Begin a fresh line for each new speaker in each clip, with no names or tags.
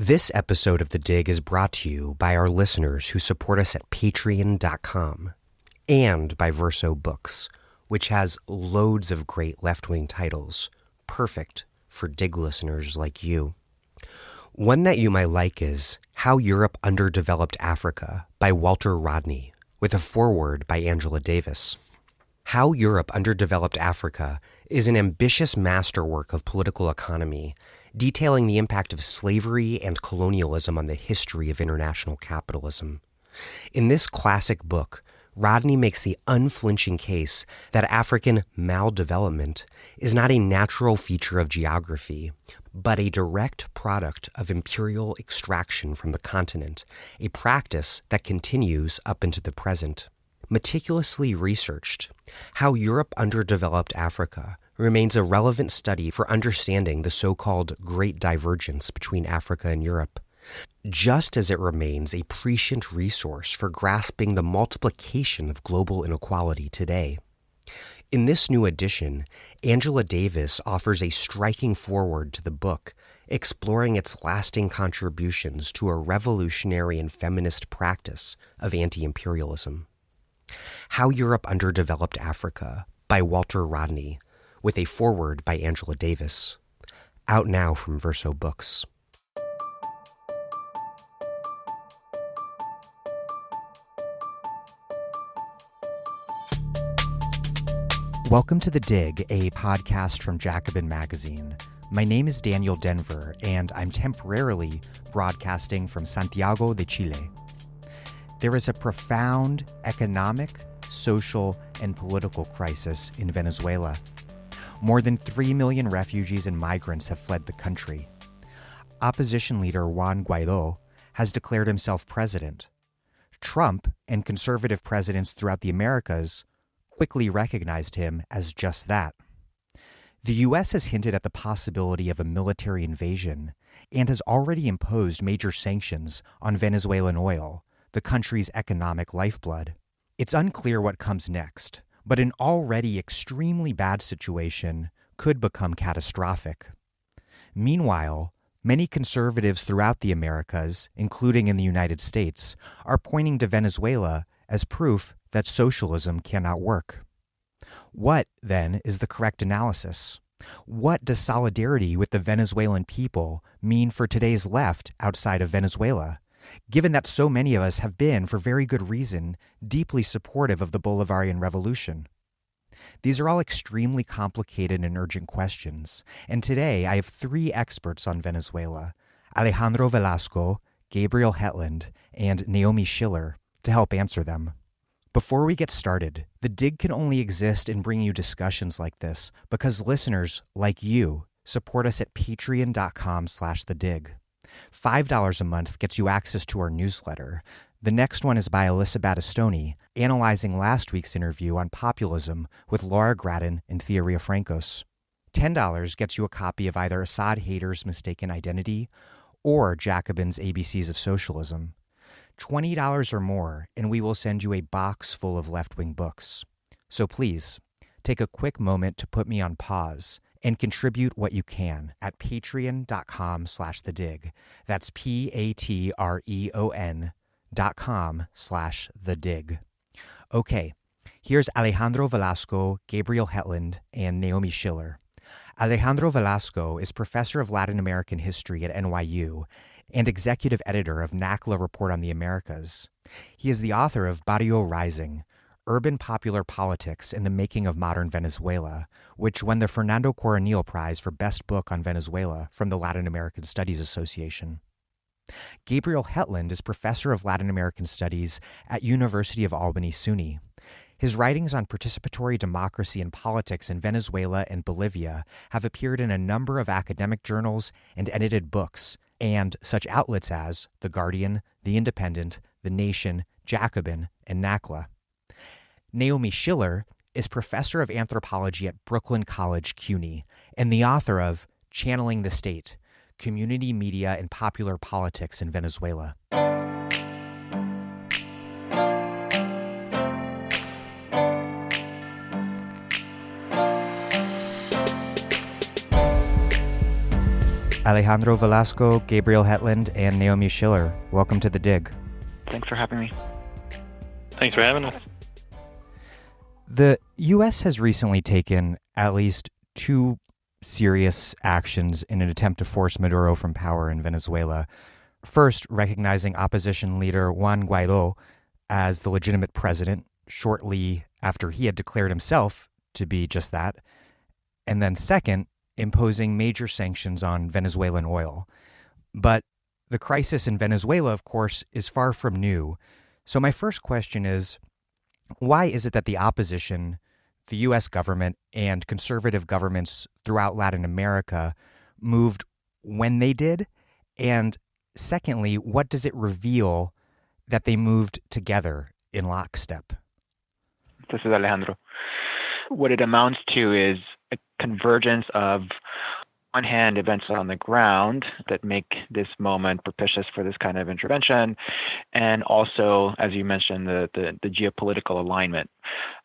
This episode of The Dig is brought to you by our listeners who support us at patreon.com and by Verso Books, which has loads of great left-wing titles, perfect for Dig listeners like you. One that you might like is How Europe Underdeveloped Africa by Walter Rodney, with a foreword by Angela Davis. How Europe Underdeveloped Africa is an ambitious masterwork of political economy, detailing the impact of slavery and colonialism on the history of international capitalism. In this classic book, Rodney makes the unflinching case that African maldevelopment is not a natural feature of geography, but a direct product of imperial extraction from the continent, a practice that continues up into the present. Meticulously researched, How Europe Underdeveloped Africa remains a relevant study for understanding the so-called Great Divergence between Africa and Europe, just as it remains a prescient resource for grasping the multiplication of global inequality today. In this new edition, Angela Davis offers a striking foreword to the book, exploring its lasting contributions to a revolutionary and feminist practice of anti-imperialism. How Europe Underdeveloped Africa by Walter Rodney, with a foreword by Angela Davis. Out now from Verso Books. Welcome to The Dig, a podcast from Jacobin Magazine. My name is Daniel Denver, and I'm temporarily broadcasting from Santiago de Chile. There is a profound economic, social, and political crisis in Venezuela. More than 3 million refugees and migrants have fled the country. Opposition leader Juan Guaidó has declared himself president. Trump and conservative presidents throughout the Americas quickly recognized him as just that. The U.S. has hinted at the possibility of a military invasion and has already imposed major sanctions on Venezuelan oil, the country's economic lifeblood. It's unclear what comes next, but an already extremely bad situation could become catastrophic. Meanwhile, many conservatives throughout the Americas, including in the United States, are pointing to Venezuela as proof that socialism cannot work. What, then, is the correct analysis? What does solidarity with the Venezuelan people mean for today's left outside of Venezuela, given that so many of us have been, for very good reason, deeply supportive of the Bolivarian Revolution? These are all extremely complicated and urgent questions, and today I have 3 experts on Venezuela, Alejandro Velasco, Gabriel Hetland, and Naomi Schiller, to help answer them. Before we get started, The Dig can only exist in bringing you discussions like this because listeners, like you, support us at patreon.com/thedig. $5 a month gets you access to our newsletter. The next one is by Alyssa Battistoni, analyzing last week's interview on populism with Laura Grattan and Theoria Francos. $10 gets you a copy of either Assad Hater's Mistaken Identity or Jacobin's ABCs of Socialism. $20 or more, and we will send you a box full of left-wing books. So please, take a quick moment to put me on pause and contribute what you can at patreon.com/thedig. That's patreon.com/thedig. Okay, here's Alejandro Velasco, Gabriel Hetland, and Naomi Schiller. Alejandro Velasco is professor of Latin American history at NYU and executive editor of NACLA Report on the Americas. He is the author of Barrio Rising, Urban Popular Politics in the Making of Modern Venezuela, which won the Fernando Coronil Prize for Best Book on Venezuela from the Latin American Studies Association. Gabriel Hetland is professor of Latin American Studies at University of Albany, SUNY. His writings on participatory democracy and politics in Venezuela and Bolivia have appeared in a number of academic journals and edited books, and such outlets as The Guardian, The Independent, The Nation, Jacobin, and NACLA. Naomi Schiller is professor of anthropology at Brooklyn College, CUNY, and the author of Channeling the State, Community Media and Popular Politics in Venezuela. Alejandro Velasco, Gabriel Hetland, and Naomi Schiller. Welcome to The Dig.
Thanks for having me.
Thanks for having us.
The U.S. has recently taken at least two serious actions in an attempt to force Maduro from power in Venezuela. First, recognizing opposition leader Juan Guaidó as the legitimate president shortly after he had declared himself to be just that. And then second, imposing major sanctions on Venezuelan oil. But the crisis in Venezuela, of course, is far from new. So my first question is, why is it that the opposition, the U.S. government, and conservative governments throughout Latin America moved when they did? And secondly, what does it reveal that they moved together in lockstep?
This is Alejandro. What it amounts to is a convergence of, on one hand, events on the ground that make this moment propitious for this kind of intervention, and also, as you mentioned, the geopolitical alignment.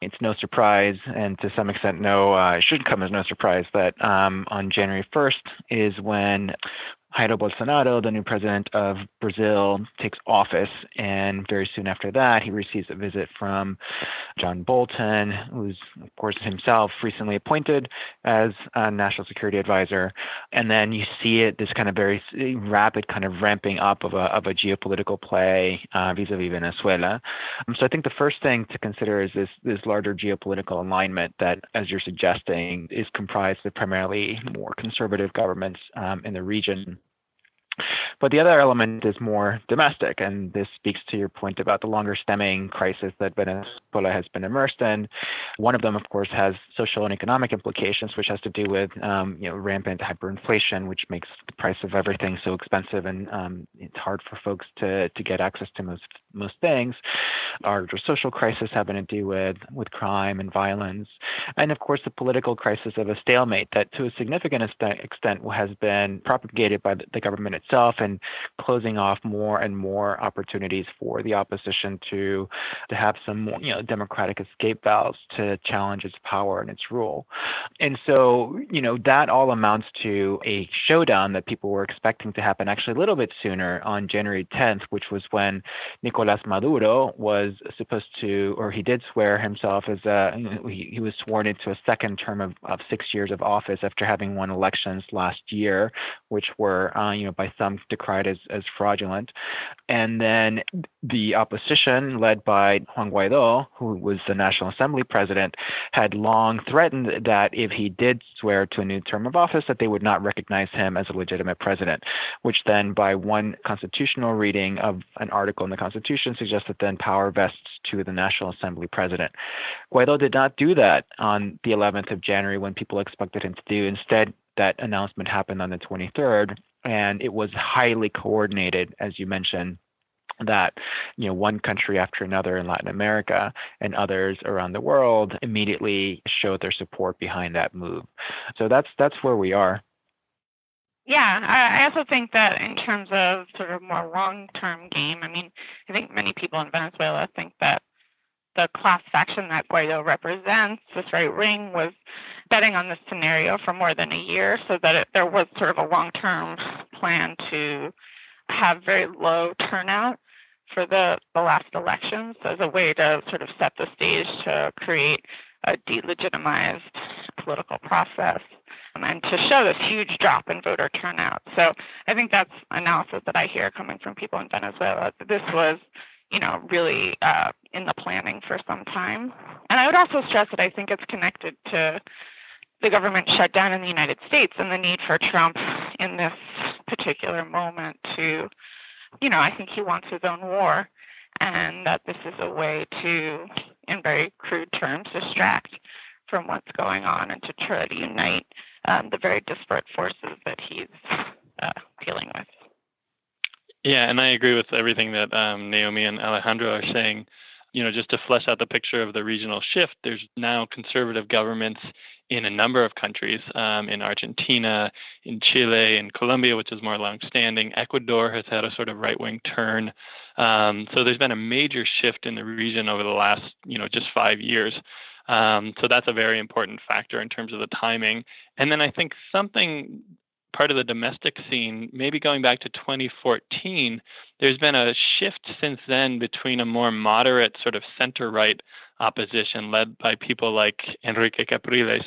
It's no surprise, and to some extent, it should come as no surprise that on January 1st is when Jair Bolsonaro, the new president of Brazil, takes office, and very soon after that, he receives a visit from John Bolton, who's, of course, himself recently appointed as a national security advisor. And then you see this kind of very rapid kind of ramping up of a geopolitical play vis-a-vis Venezuela. So I think the first thing to consider is this larger geopolitical alignment that, as you're suggesting, is comprised of primarily more conservative governments in the region. But the other element is more domestic, and this speaks to your point about the longer stemming crisis that Venezuela has been immersed in. One of them, of course, has social and economic implications, which has to do with rampant hyperinflation, which makes the price of everything so expensive, and it's hard for folks to get access to most things. Our social crisis having to do with crime and violence, and of course the political crisis of a stalemate that, to a significant extent, has been propagated by the government itself, and closing off more and more opportunities for the opposition to have some more, democratic escape valves to challenge its power and its rule. And so, that all amounts to a showdown that people were expecting to happen actually a little bit sooner on January 10th, which was when Nicolás Maduro was supposed to, or he did swear himself as he was sworn into a second term of 6 years of office after having won elections last year, which were, by some decried as fraudulent. And then the opposition, led by Juan Guaidó, who was the National Assembly president, had long threatened that if he did swear to a new term of office, that they would not recognize him as a legitimate president, which then, by one constitutional reading of an article in the Constitution, suggests that then power vests to the National Assembly president. Guaidó did not do that on the 11th of January when people expected him to do. Instead, that announcement happened on the 23rd, and it was highly coordinated, as you mentioned, that one country after another in Latin America and others around the world immediately showed their support behind that move. So that's where we are.
Yeah, I also think that in terms of sort of more long-term game, I think many people in Venezuela think that the class faction that Guaidó represents, this right wing, was betting on this scenario for more than a year, so that there was sort of a long-term plan to have very low turnout for the last elections as a way to sort of set the stage to create a delegitimized political process and to show this huge drop in voter turnout. So I think that's analysis that I hear coming from people in Venezuela. This was, really in the planning for some time. And I would also stress that I think it's connected to the government shutdown in the United States and the need for Trump in this particular moment to, I think he wants his own war, and that this is a way to, in very crude terms, distract from what's going on and to try to unite the very disparate forces that he's dealing with.
Yeah, and I agree with everything that Naomi and Alejandro are saying. Just to flesh out the picture of the regional shift, there's now conservative governments in a number of countries, in Argentina, in Chile, in Colombia, which is more long-standing. Ecuador has had a sort of right-wing turn. So there's been a major shift in the region over the last, just 5 years. So that's a very important factor in terms of the timing. And then I think something part of the domestic scene, maybe going back to 2014, there's been a shift since then between a more moderate sort of center-right opposition led by people like Enrique Capriles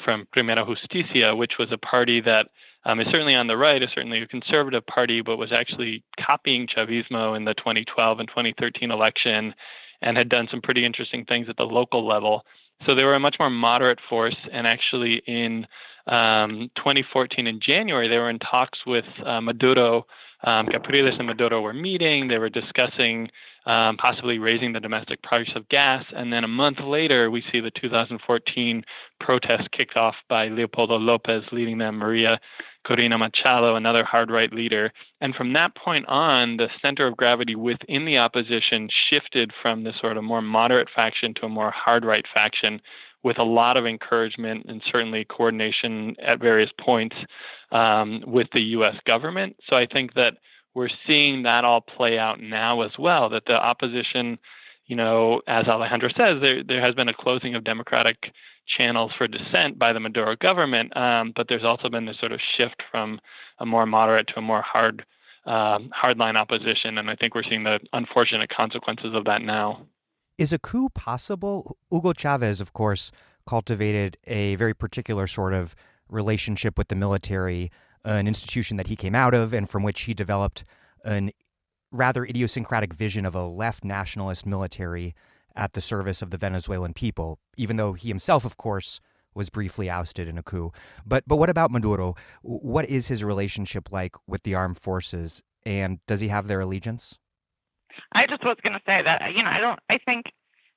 from Primera Justicia, which was a party that is certainly on the right, is certainly a conservative party, but was actually copying Chavismo in the 2012 and 2013 election and had done some pretty interesting things at the local level. So they were a much more moderate force, and actually in 2014 in January, they were in talks with Maduro. Capriles and Maduro were meeting. They were discussing possibly raising the domestic price of gas. And then a month later, we see the 2014 protest kicked off by Leopoldo López, leading them, Maria Corina Machado, another hard-right leader. And from that point on, the center of gravity within the opposition shifted from the sort of more moderate faction to a more hard-right faction, with a lot of encouragement and certainly coordination at various points with the U.S. government. So I think that we're seeing that all play out now as well, that the opposition, as Alejandro says, there has been a closing of democratic channels for dissent by the Maduro government, but there's also been this sort of shift from a more moderate to a more hardline opposition, and I think we're seeing the unfortunate consequences of that now.
Is a coup possible? Hugo Chavez, of course, cultivated a very particular sort of relationship with the military, an institution that he came out of and from which he developed an rather idiosyncratic vision of a left nationalist military at the service of the Venezuelan people, even though he himself, of course, was briefly ousted in a coup. But what about Maduro? What is his relationship like with the armed forces, and does he have their allegiance?
I just was going to say that, I think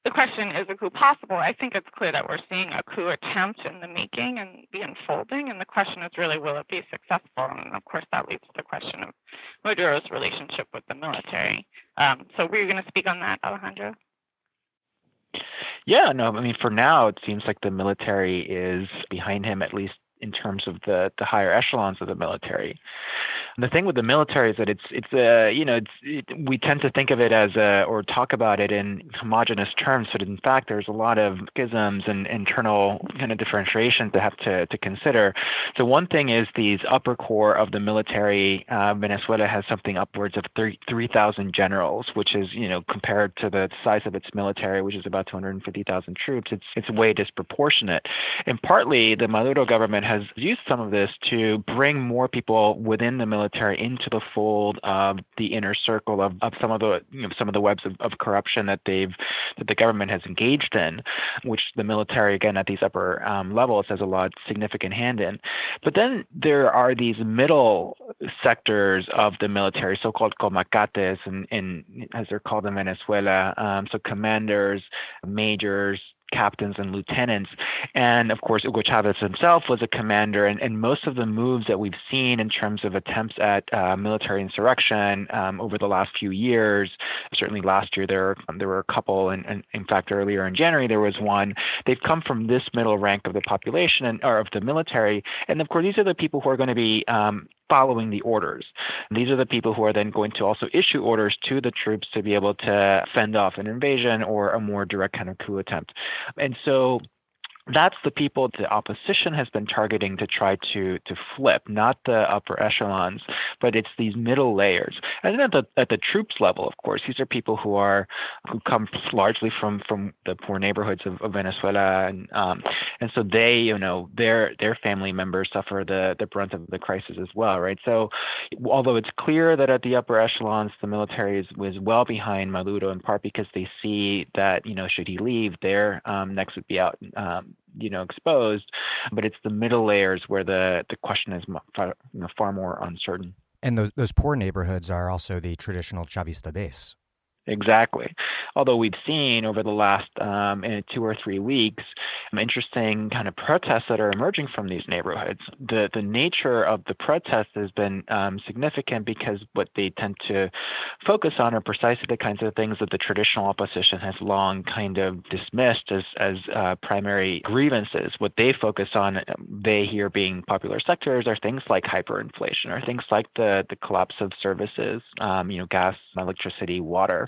the question, is a coup possible? I think it's clear that we're seeing a coup attempt in the making and the unfolding, and the question is really, will it be successful? And of course, that leads to the question of Maduro's relationship with the military. So were you going to speak on that, Alejandro?
Yeah, no, I mean, for now, it seems like the military is behind him, at least in terms of the higher echelons of the military. And the thing with the military is that we tend to think of it as or talk about it in homogenous terms, but in fact, there's a lot of schisms and internal kind of differentiations to have to consider. So one thing is these upper core of the military. Venezuela has something upwards of 3,000 generals, which is, compared to the size of its military, which is about 250,000 troops, it's way disproportionate. And partly the Maduro government has used some of this to bring more people within the military into the fold of the inner circle of some of the webs of corruption that the government has engaged in, which the military, again, at these upper levels has a lot significant hand in. But then there are these middle sectors of the military, so-called comacates, and as they're called in Venezuela, so commanders, majors, captains and lieutenants. And of course, Hugo Chavez himself was a commander, and most of the moves that we've seen in terms of attempts at military insurrection over the last few years, certainly last year there were a couple, and in fact earlier in January there was one. They've come from this middle rank of the population or of the military, and of course these are the people who are going to be following the orders. And these are the people who are then going to also issue orders to the troops to be able to fend off an invasion or a more direct kind of coup attempt. And so that's the people the opposition has been targeting to try to flip, not the upper echelons, but it's these middle layers. And then at the troops level, of course, these are people who come largely from the poor neighborhoods of Venezuela, and so they, their family members suffer the brunt of the crisis as well, right? So although it's clear that at the upper echelons the military was well behind Maduro, in part because they see that should he leave, their necks would be out. Exposed, but it's the middle layers where the question is far more uncertain.
And those poor neighborhoods are also the traditional Chavista base.
Exactly. Although we've seen over the last 2 or 3 weeks, interesting kind of protests that are emerging from these neighborhoods. The nature of the protests has been significant because what they tend to focus on are precisely the kinds of things that the traditional opposition has long kind of dismissed as primary grievances. What they focus on, they here being popular sectors, are things like hyperinflation, or things like the collapse of services, gas, electricity, water.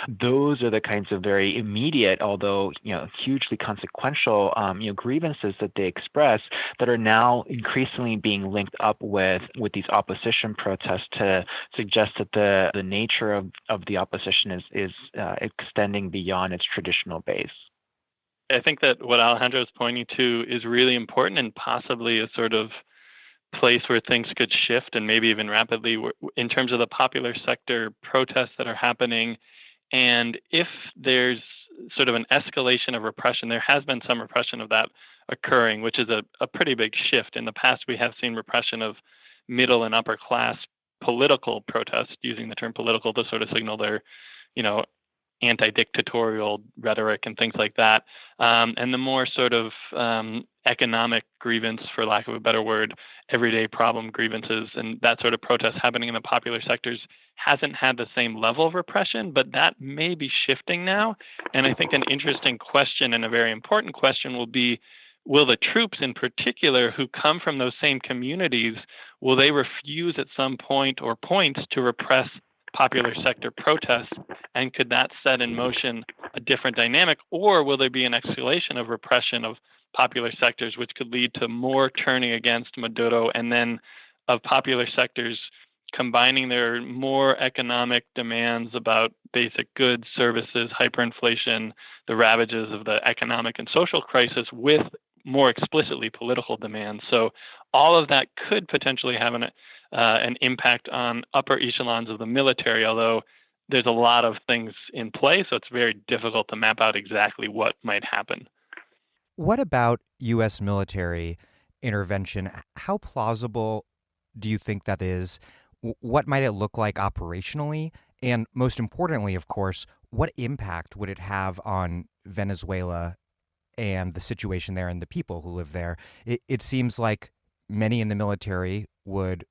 Those are the kinds of very immediate, although hugely consequential, grievances that they express that are now increasingly being linked up with these opposition protests to suggest that the nature of the opposition is extending beyond its traditional base.
I think that what Alejandro is pointing to is really important and possibly a sort of place where things could shift, and maybe even rapidly, in terms of the popular sector protests that are happening. And if there's sort of an escalation of repression, there has been some repression of that occurring, which is a pretty big shift. In the past, we have seen repression of middle and upper class political protests, using the term political to sort of signal their, anti-dictatorial rhetoric and things like that. And the more sort of economic grievance, for lack of a better word, everyday problem grievances and that sort of protest happening in the popular sectors hasn't had the same level of repression, but that may be shifting now. And I think an interesting question and a very important question will be, will the troops in particular who come from those same communities, will they refuse at some point or points to repress popular sector protests, and could that set in motion a different dynamic, or will there be an escalation of repression of popular sectors, which could lead to more turning against Maduro, and then of popular sectors combining their more economic demands about basic goods, services, hyperinflation, the ravages of the economic and social crisis with more explicitly political demands. So all of that could potentially have an impact on upper echelons of the military, although there's a lot of things in play, so it's very difficult to map out exactly what might happen.
What about U.S. military intervention? How plausible do you think that is? What might it look like operationally? And most importantly, of course, what impact would it have on Venezuela and the situation there and the people who live there? It seems like many in the military would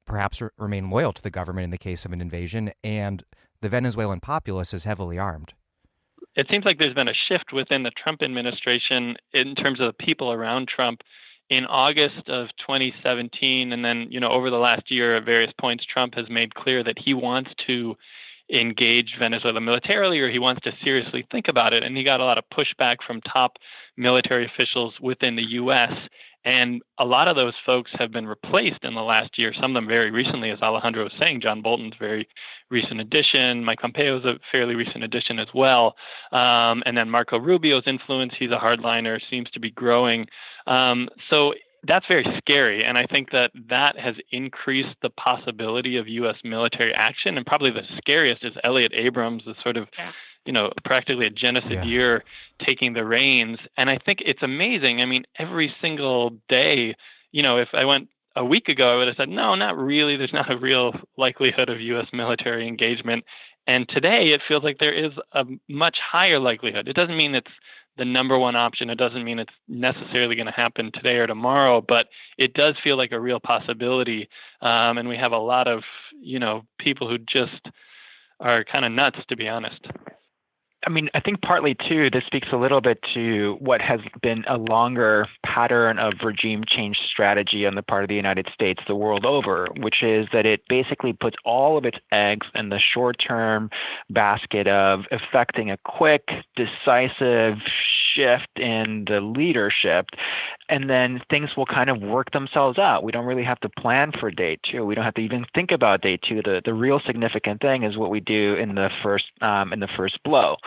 perhaps remain loyal to the government in the case of an invasion, and the Venezuelan populace is heavily armed.
It seems like there's been a shift within the Trump administration in terms of the people around Trump. In August of 2017, and then, over the last year at various points, Trump has made clear that he wants to engage Venezuela militarily, or he wants to seriously think about it. And he got a lot of pushback from top military officials within the U.S., and a lot of those folks have been replaced in the last year, some of them very recently, as Alejandro was saying. John Bolton's very recent addition. Mike Pompeo's a fairly recent addition as well. And then Marco Rubio's influence, he's a hardliner, seems to be growing. So that's very scary. And I think that has increased the possibility of U.S. military action. And probably the scariest is Elliott Abrams, the sort of practically a genocide year taking the reins. And I think it's amazing. I mean, every single day, if I went a week ago, I would have said, no, not really. There's not a real likelihood of U.S. military engagement. And today it feels like there is a much higher likelihood. It doesn't mean it's the number one option. It doesn't mean it's necessarily going to happen today or tomorrow, but it does feel like a real possibility. And we have a lot of, people who just are kind of nuts, to be honest.
I mean, I think partly, too, this speaks a little bit to what has been a longer pattern of regime change strategy on the part of the United States the world over, which is that it basically puts all of its eggs in the short-term basket of effecting a quick, decisive shift in the leadership, and then things will kind of work themselves out. We don't really have to plan for day two. We don't have to even think about day two. The real significant thing is what we do in the first blow.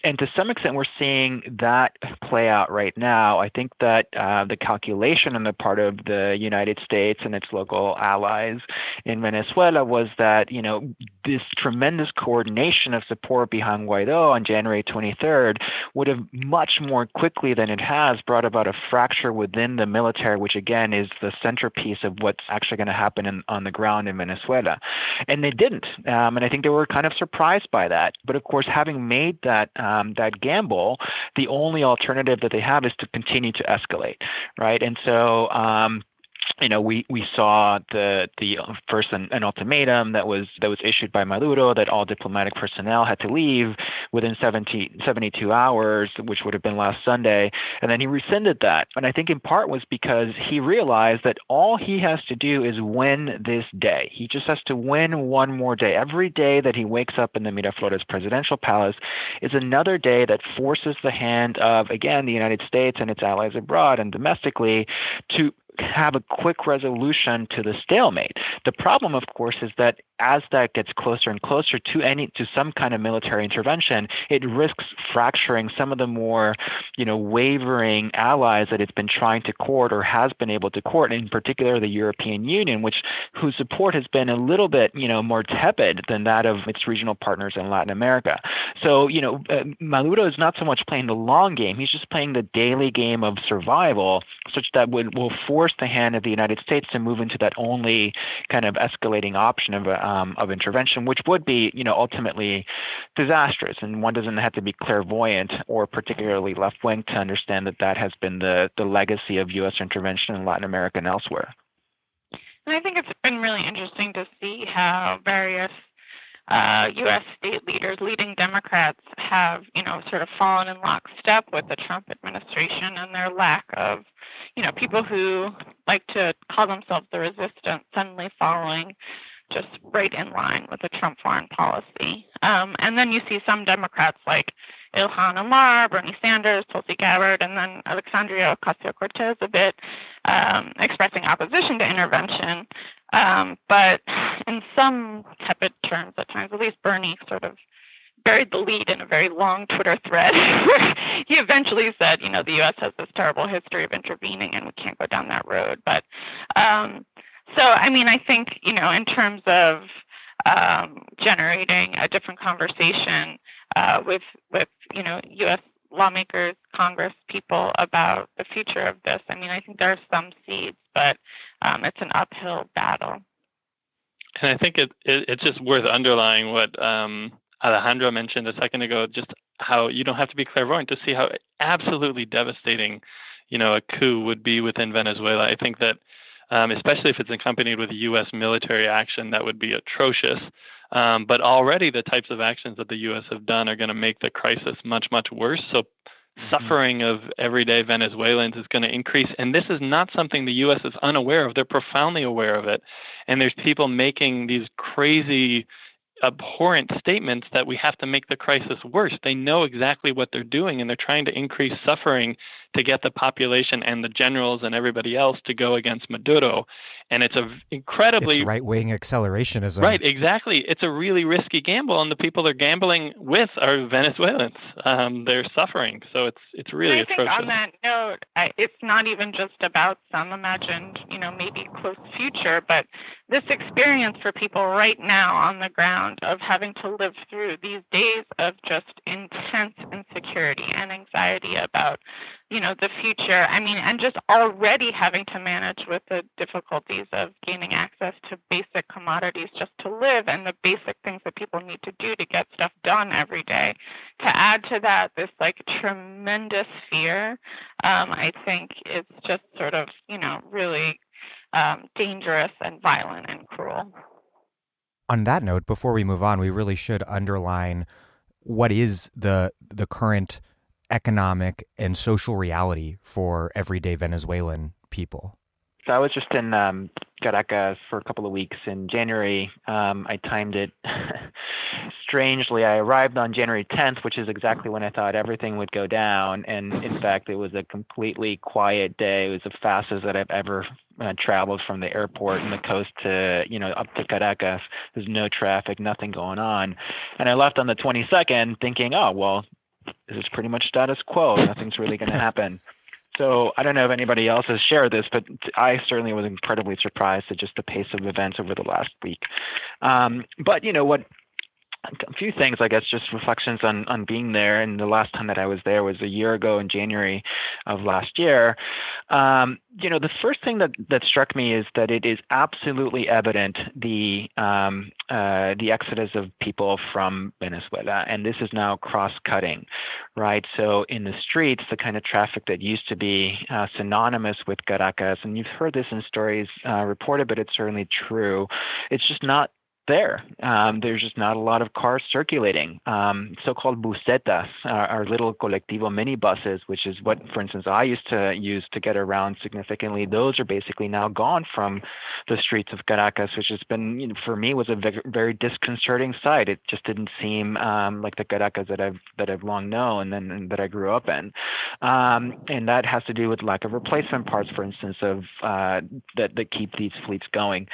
And to some extent, we're seeing that play out right now. I think that the calculation on the part of the United States and its local allies in Venezuela was that, this tremendous coordination of support behind Guaidó on January 23rd would have much more quickly than it has brought about a fracture within the military, which again is the centerpiece of what's actually going to happen on the ground in Venezuela. And they didn't. And I think they were kind of surprised by that. But of course, having made that gamble, the only alternative that they have is to continue to escalate, right? And so we saw the first an ultimatum that was issued by Maduro that all diplomatic personnel had to leave within 72 hours, which would have been last Sunday, and then he rescinded that. And I think in part was because he realized that all he has to do is win this day. He just has to win one more day. Every day that he wakes up in the Miraflores presidential palace is another day that forces the hand of, again, the United States and its allies abroad and domestically to have a quick resolution to the stalemate. The problem, of course, is that as that gets closer and closer to some kind of military intervention, it risks fracturing some of the more, wavering allies that it's been trying to court or has been able to court, in particular the European Union, whose support has been a little bit, more tepid than that of its regional partners in Latin America. So, Maduro is not so much playing the long game; he's just playing the daily game of survival, such that will force the hand of the United States to move into that only kind of escalating option of intervention, which would be, ultimately disastrous. And one doesn't have to be clairvoyant or particularly left-wing to understand that has been the legacy of U.S. intervention in Latin America and elsewhere.
And I think it's been really interesting to see how various U.S. state leaders, leading Democrats, have, sort of fallen in lockstep with the Trump administration and their lack of, people who like to call themselves the resistance suddenly following just right in line with the Trump foreign policy. And then you see some Democrats like Ilhan Omar, Bernie Sanders, Tulsi Gabbard, and then Alexandria Ocasio-Cortez a bit expressing opposition to intervention. But in some tepid terms at times, at least Bernie sort of buried the lead in a very long Twitter thread where he eventually said, the U.S. has this terrible history of intervening and we can't go down that road. But I think, in terms of generating a different conversation with U.S. lawmakers, Congress people about the future of this, I think there are some seeds, but it's an uphill battle.
And I think it's just worth underlying what Alejandro mentioned a second ago, just how you don't have to be clairvoyant to see how absolutely devastating, a coup would be within Venezuela. I think that especially if it's accompanied with U.S. military action, that would be atrocious. But already the types of actions that the U.S. have done are going to make the crisis much, much worse. So suffering of everyday Venezuelans is going to increase. And this is not something the U.S. is unaware of. They're profoundly aware of it. And there's people making these crazy, abhorrent statements that we have to make the crisis worse. They know exactly what they're doing, and they're trying to increase suffering to get the population and the generals and everybody else to go against Maduro. And it's it's
right-wing accelerationism.
Right, exactly. It's a really risky gamble, and the people they're gambling with are Venezuelans. They're suffering, so it's really atrocious.
I think on that note, it's not even just about some imagined, maybe close future, but this experience for people right now on the ground of having to live through these days of just intense insecurity and anxiety about the future. And just already having to manage with the difficulties of gaining access to basic commodities just to live and the basic things that people need to do to get stuff done every day. To add to that, this tremendous fear, I think it's just sort of, really dangerous and violent and cruel.
On that note, before we move on, we really should underline what is the current economic and social reality for everyday Venezuelan people.
So I was just in Caracas for a couple of weeks in January. I timed it strangely. I arrived on January 10th, which is exactly when I thought everything would go down. And in fact, it was a completely quiet day. It was the fastest that I've ever traveled from the airport and the coast to, up to Caracas. There's no traffic, nothing going on. And I left on the 22nd thinking, oh, well, this is pretty much status quo. Nothing's really going to happen. So I don't know if anybody else has shared this, but I certainly was incredibly surprised at just the pace of events over the last week. But a few things, I guess, just reflections on being there. And the last time that I was there was a year ago in January of last year. The first thing that struck me is that it is absolutely evident the exodus of people from Venezuela, and this is now cross-cutting, right? So in the streets, the kind of traffic that used to be synonymous with Caracas, and you've heard this in stories reported, but it's certainly true. It's just not there. There's just not a lot of cars circulating. So-called busetas are little colectivo minibuses, which is what, for instance, I used to use to get around significantly. Those are basically now gone from the streets of Caracas, which has been, for me, was a very disconcerting sight. It just didn't seem like the Caracas that I've long known and that I grew up in. And that has to do with lack of replacement parts, for instance, of that keep these fleets going.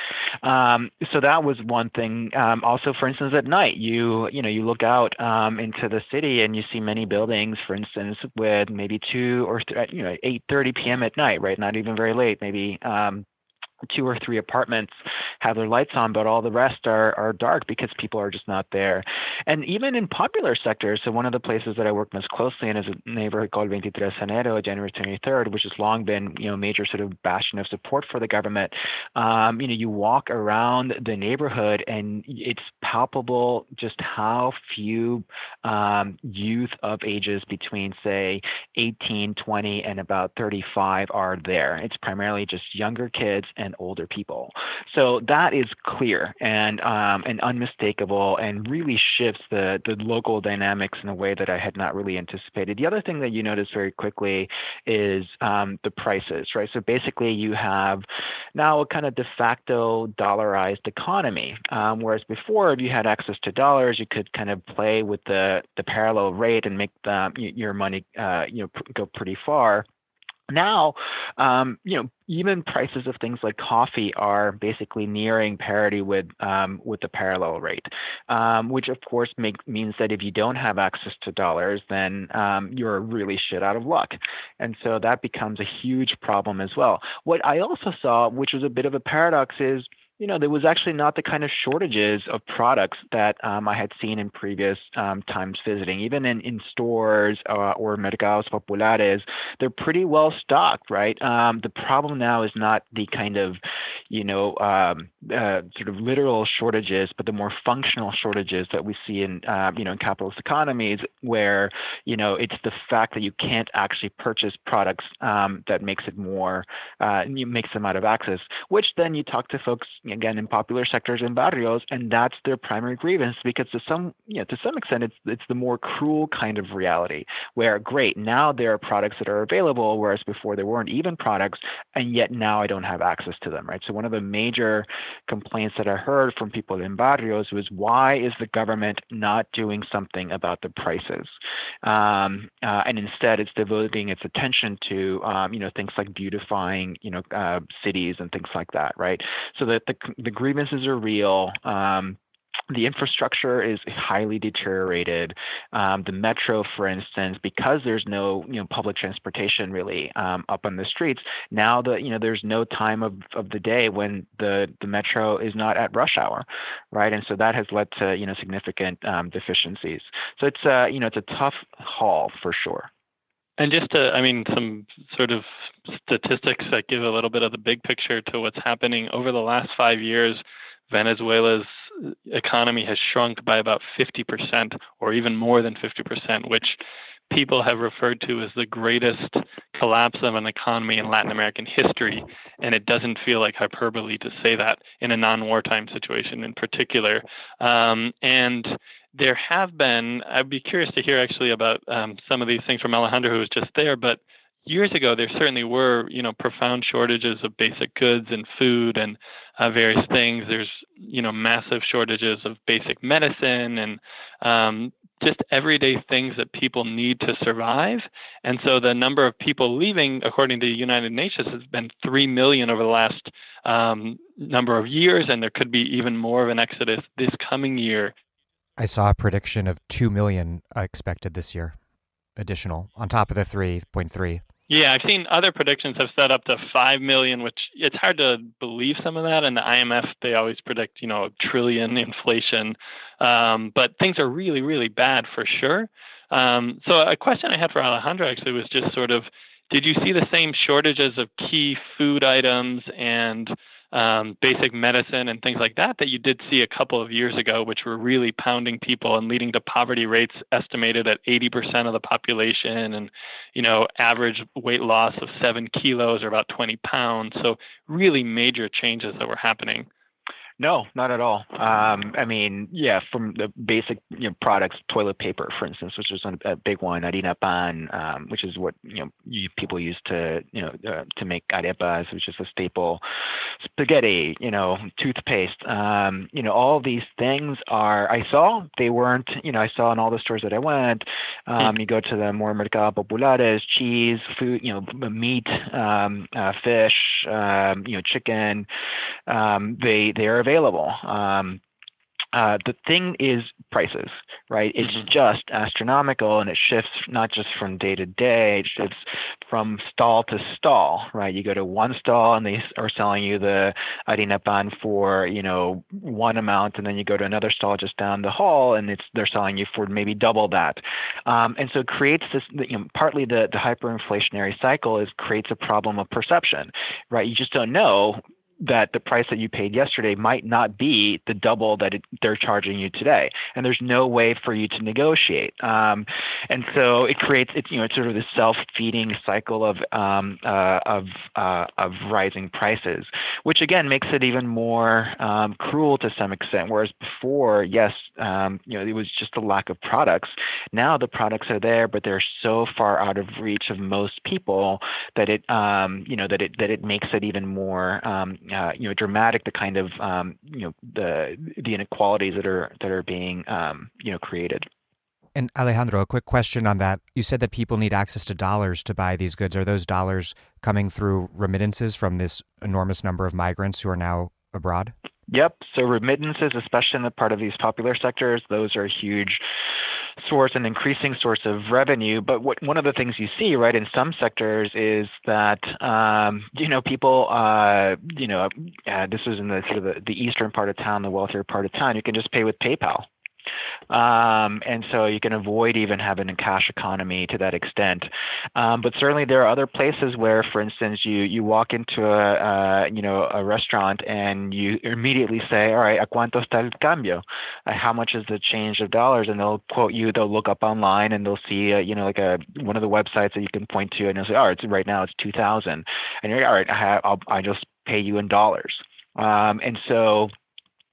So that was one thing. Also, for instance, at night, you look out into the city and you see many buildings, for instance, with maybe 2 or 8:30 p.m. at night, right? Not even very late, maybe 2 or 3 apartments have their lights on, but all the rest are dark because people are just not there. And even in popular sectors, so one of the places that I work most closely in is a neighborhood called 23 de Enero, January 23rd, which has long been, a major sort of bastion of support for the government. You walk around the neighborhood and it's palpable just how few youth of ages between, say, 18, 20, and about 35 are there. It's primarily just younger kids and older people. So that is clear and unmistakable, and really shifts the local dynamics in a way that I had not really anticipated. The other thing that you notice very quickly is the prices, right? So basically you have now a kind of de facto dollarized economy, whereas before, if you had access to dollars, you could kind of play with the parallel rate and make your money go pretty far. Now, even prices of things like coffee are basically nearing parity with the parallel rate, which of course means that if you don't have access to dollars, then you're really shit out of luck. And so that becomes a huge problem as well. What I also saw, which was a bit of a paradox, is there was actually not the kind of shortages of products that I had seen in previous times visiting. Even in stores or mercados populares, they're pretty well stocked, right? The problem now is not the kind of, sort of literal shortages, but the more functional shortages that we see in capitalist economies, where, it's the fact that you can't actually purchase products that makes it more, makes them out of access, which then you talk to folks, again, in popular sectors and barrios, and that's their primary grievance, because to some extent it's the more cruel kind of reality where, great, now there are products that are available, whereas before there weren't even products, and yet now I don't have access to them, right? So one of the major complaints that I heard from people in barrios was, why is the government not doing something about the prices? And instead it's devoting its attention to things like beautifying cities and things like that, right? So that the grievances are real. The infrastructure is highly deteriorated. The metro, for instance, because there's no public transportation really up on the streets, now there's no time of the day when the metro is not at rush hour, right? And so that has led to significant deficiencies. So it's a tough haul for sure.
And just some sort of statistics that give a little bit of the big picture to what's happening over the last 5 years. Venezuela's economy has shrunk by about 50%, or even more than 50%, which people have referred to as the greatest collapse of an economy in Latin American history. And it doesn't feel like hyperbole to say that in a non-wartime situation in particular. And there have been, I'd be curious to hear actually about some of these things from Alejandro, who was just there, but years ago, there certainly were, profound shortages of basic goods and food and various things. There's, massive shortages of basic medicine and just everyday things that people need to survive. And so the number of people leaving, according to the United Nations, has been 3 million over the last number of years, and there could be even more of an exodus this coming year.
I saw a prediction of 2 million expected this year, additional, on top of the 3.3.
Yeah, I've seen other predictions have set up to 5 million, which it's hard to believe some of that. And the IMF, they always predict, a trillion inflation. But things are really, really bad for sure. So a question I had for Alejandro actually was just sort of, did you see the same shortages of key food items and basic medicine and things like that you did see a couple of years ago, which were really pounding people and leading to poverty rates estimated at 80% of the population and, average weight loss of 7 kilos or about 20 pounds. So really major changes that were happening.
No, not at all. From the basic products, toilet paper, for instance, which is a big one, harina pan, which is what people use to make arepas, which is a staple, spaghetti, toothpaste, all these things I saw in all the stores that I went. You go to the more mercado populares, cheese, food, meat, fish, chicken, they are available. The thing is prices, right? It's just astronomical, and it shifts not just from day to day, it shifts from stall to stall, right? You go to one stall and they are selling you the harina pan for, one amount, and then you go to another stall just down the hall and they're selling you for maybe double that. And so it creates this, partly the hyperinflationary cycle creates a problem of perception, right? You just don't know that the price that you paid yesterday might not be the double that they're charging you today, and there's no way for you to negotiate. And so it creates it's sort of this self-feeding cycle of rising prices, which again makes it even more cruel to some extent. Whereas before, yes, it was just a lack of products. Now the products are there, but they're so far out of reach of most people that it makes it even more dramatic, the kind of the inequalities that are being created.
And Alejandro, a quick question on that. You said that people need access to dollars to buy these goods. Are those dollars coming through remittances from this enormous number of migrants who are now abroad?
Yep. So remittances, especially in the part of these popular sectors, those are a huge source, an increasing source of revenue. But one of the things you see, right, in some sectors is that, people, this is in the sort of the eastern part of town, the wealthier part of town, you can just pay with PayPal. And so you can avoid even having a cash economy to that extent. But certainly there are other places where, for instance, you walk into a restaurant and you immediately say, all right, ¿a cuánto está el cambio? How much is the change of dollars? And they'll quote you, they'll look up online and they'll see, one of the websites that you can point to, and they'll say, all right, right now it's 2,000. And you're like, all right, I just pay you in dollars. And so,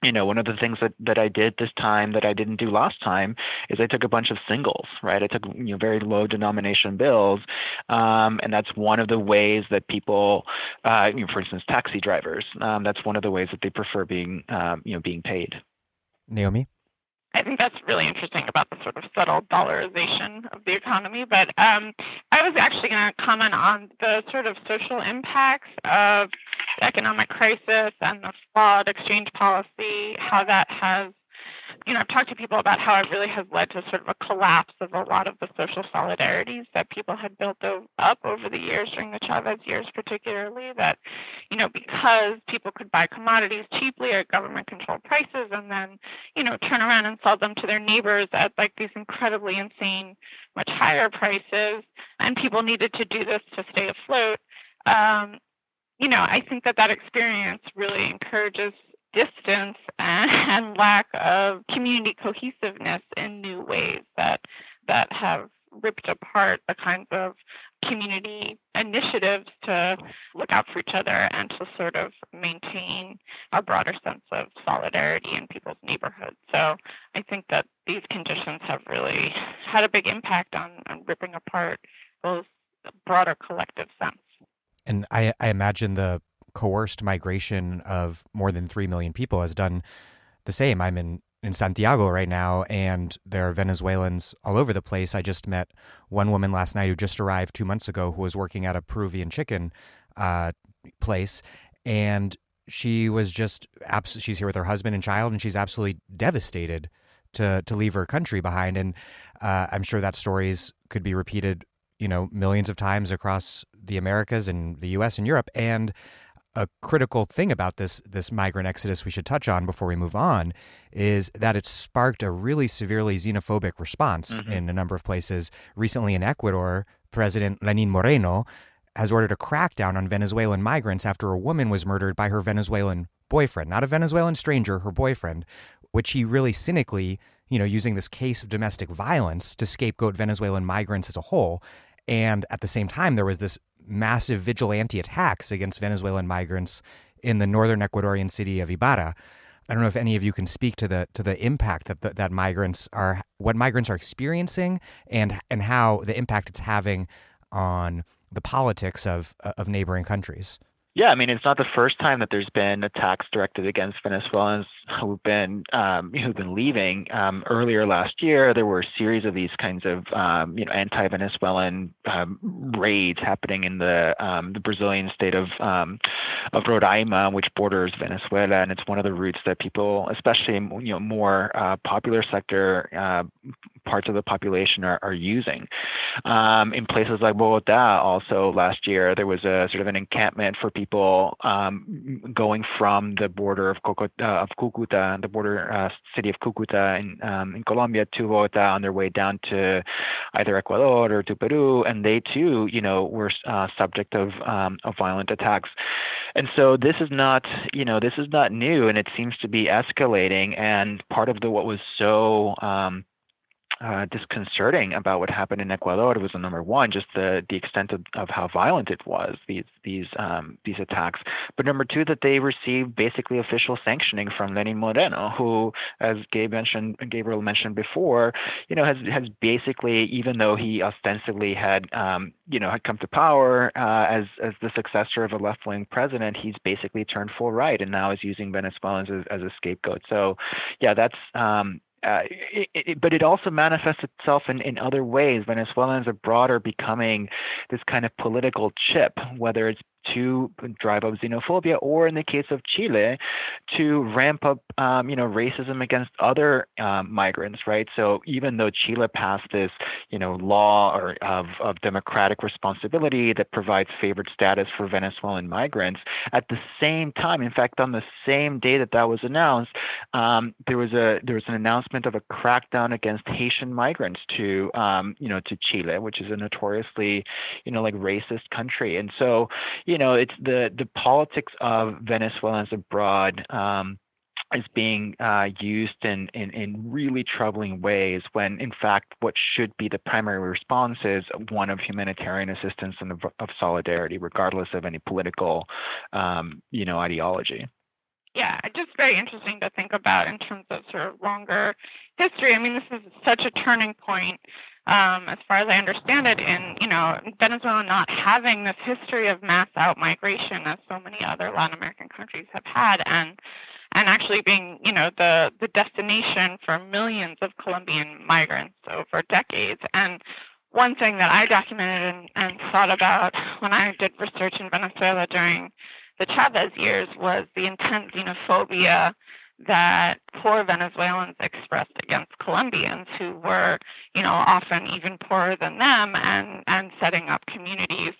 one of the things that I did this time that I didn't do last time is I took a bunch of singles, right? I took very low denomination bills, and that's one of the ways that people, for instance, taxi drivers, that's one of the ways that they prefer being paid.
Naomi?
I think that's really interesting about the sort of subtle dollarization of the economy. But I was actually going to comment on the sort of social impacts of the economic crisis and the flawed exchange policy, how that has, I've talked to people about how it really has led to sort of a collapse of a lot of the social solidarities that people had built up over the years, during the Chavez years particularly, that, because people could buy commodities cheaply at government-controlled prices and then, turn around and sell them to their neighbors at like these incredibly insane, much higher prices, and people needed to do this to stay afloat. I think that experience really encourages distance and lack of community cohesiveness in new ways that have ripped apart the kinds of community initiatives to look out for each other and to sort of maintain a broader sense of solidarity in people's neighborhoods. So I think that these conditions have really had a big impact on ripping apart those broader collective sense.
And I imagine the coerced migration of more than 3 million people has done the same. I'm in Santiago right now, and there are Venezuelans all over the place. I just met one woman last night who just arrived 2 months ago who was working at a Peruvian chicken place, and she was she's here with her husband and child, and she's absolutely devastated to leave her country behind. And I'm sure that stories could be repeated millions of times across the Americas and the US and Europe. And a critical thing about this migrant exodus we should touch on before we move on is that it sparked a really severely xenophobic response in a number of places. Recently in Ecuador, President Lenin Moreno has ordered a crackdown on Venezuelan migrants after a woman was murdered by her Venezuelan boyfriend, not a Venezuelan stranger, her boyfriend, which he really cynically, using this case of domestic violence to scapegoat Venezuelan migrants as a whole. And at the same time, there was this massive vigilante attacks against Venezuelan migrants in the northern Ecuadorian city of Ibarra. I don't know if any of you can speak to the impact that migrants are experiencing and how the impact it's having on the politics of neighboring countries.
Yeah, I mean, it's not the first time that there's been attacks directed against Venezuelans who've been leaving. Earlier last year, there were a series of these kinds of anti-Venezuelan raids happening in the Brazilian state of Roraima, which borders Venezuela, and it's one of the routes that people, especially more popular sector parts of the population, are using. In places like Bogota, also last year, there was a sort of an encampment for people going from the border of Cucuta, the border city of Cucuta in Colombia, to Bogota on their way down to either Ecuador or to Peru, and they too, were subject of violent attacks. And so this is not new, and it seems to be escalating. And part of what was so disconcerting about what happened in Ecuador was, number one, just the extent of how violent it was, these attacks. But number two, that they received basically official sanctioning from Lenin Moreno, who, as Gabriel mentioned before, has basically, even though he ostensibly had come to power as the successor of a left-wing president, he's basically turned full right and now is using Venezuelans as a scapegoat. So, yeah, that's. But it also manifests itself in other ways. Venezuelans abroad are becoming this kind of political chip, whether it's to drive up xenophobia, or in the case of Chile, to ramp up, racism against other migrants, right? So even though Chile passed this, law of democratic responsibility that provides favored status for Venezuelan migrants, at the same time, in fact, on the same day that was announced, there was an announcement of a crackdown against Haitian migrants to Chile, which is a notoriously, racist country. And so, it's the politics of Venezuelans abroad is being used in really troubling ways, when in fact what should be the primary response is one of humanitarian assistance and of solidarity, regardless of any political ideology.
Yeah, just very interesting to think about in terms of sort of longer history. I mean, this is such a turning point, as far as I understand it, in Venezuela not having this history of mass out migration as so many other Latin American countries have had, and actually being the destination for millions of Colombian migrants over decades. And one thing that I documented and thought about when I did research in Venezuela during the Chavez years was the intense xenophobia that poor Venezuelans expressed against Colombians who were, often even poorer than them, and setting up communities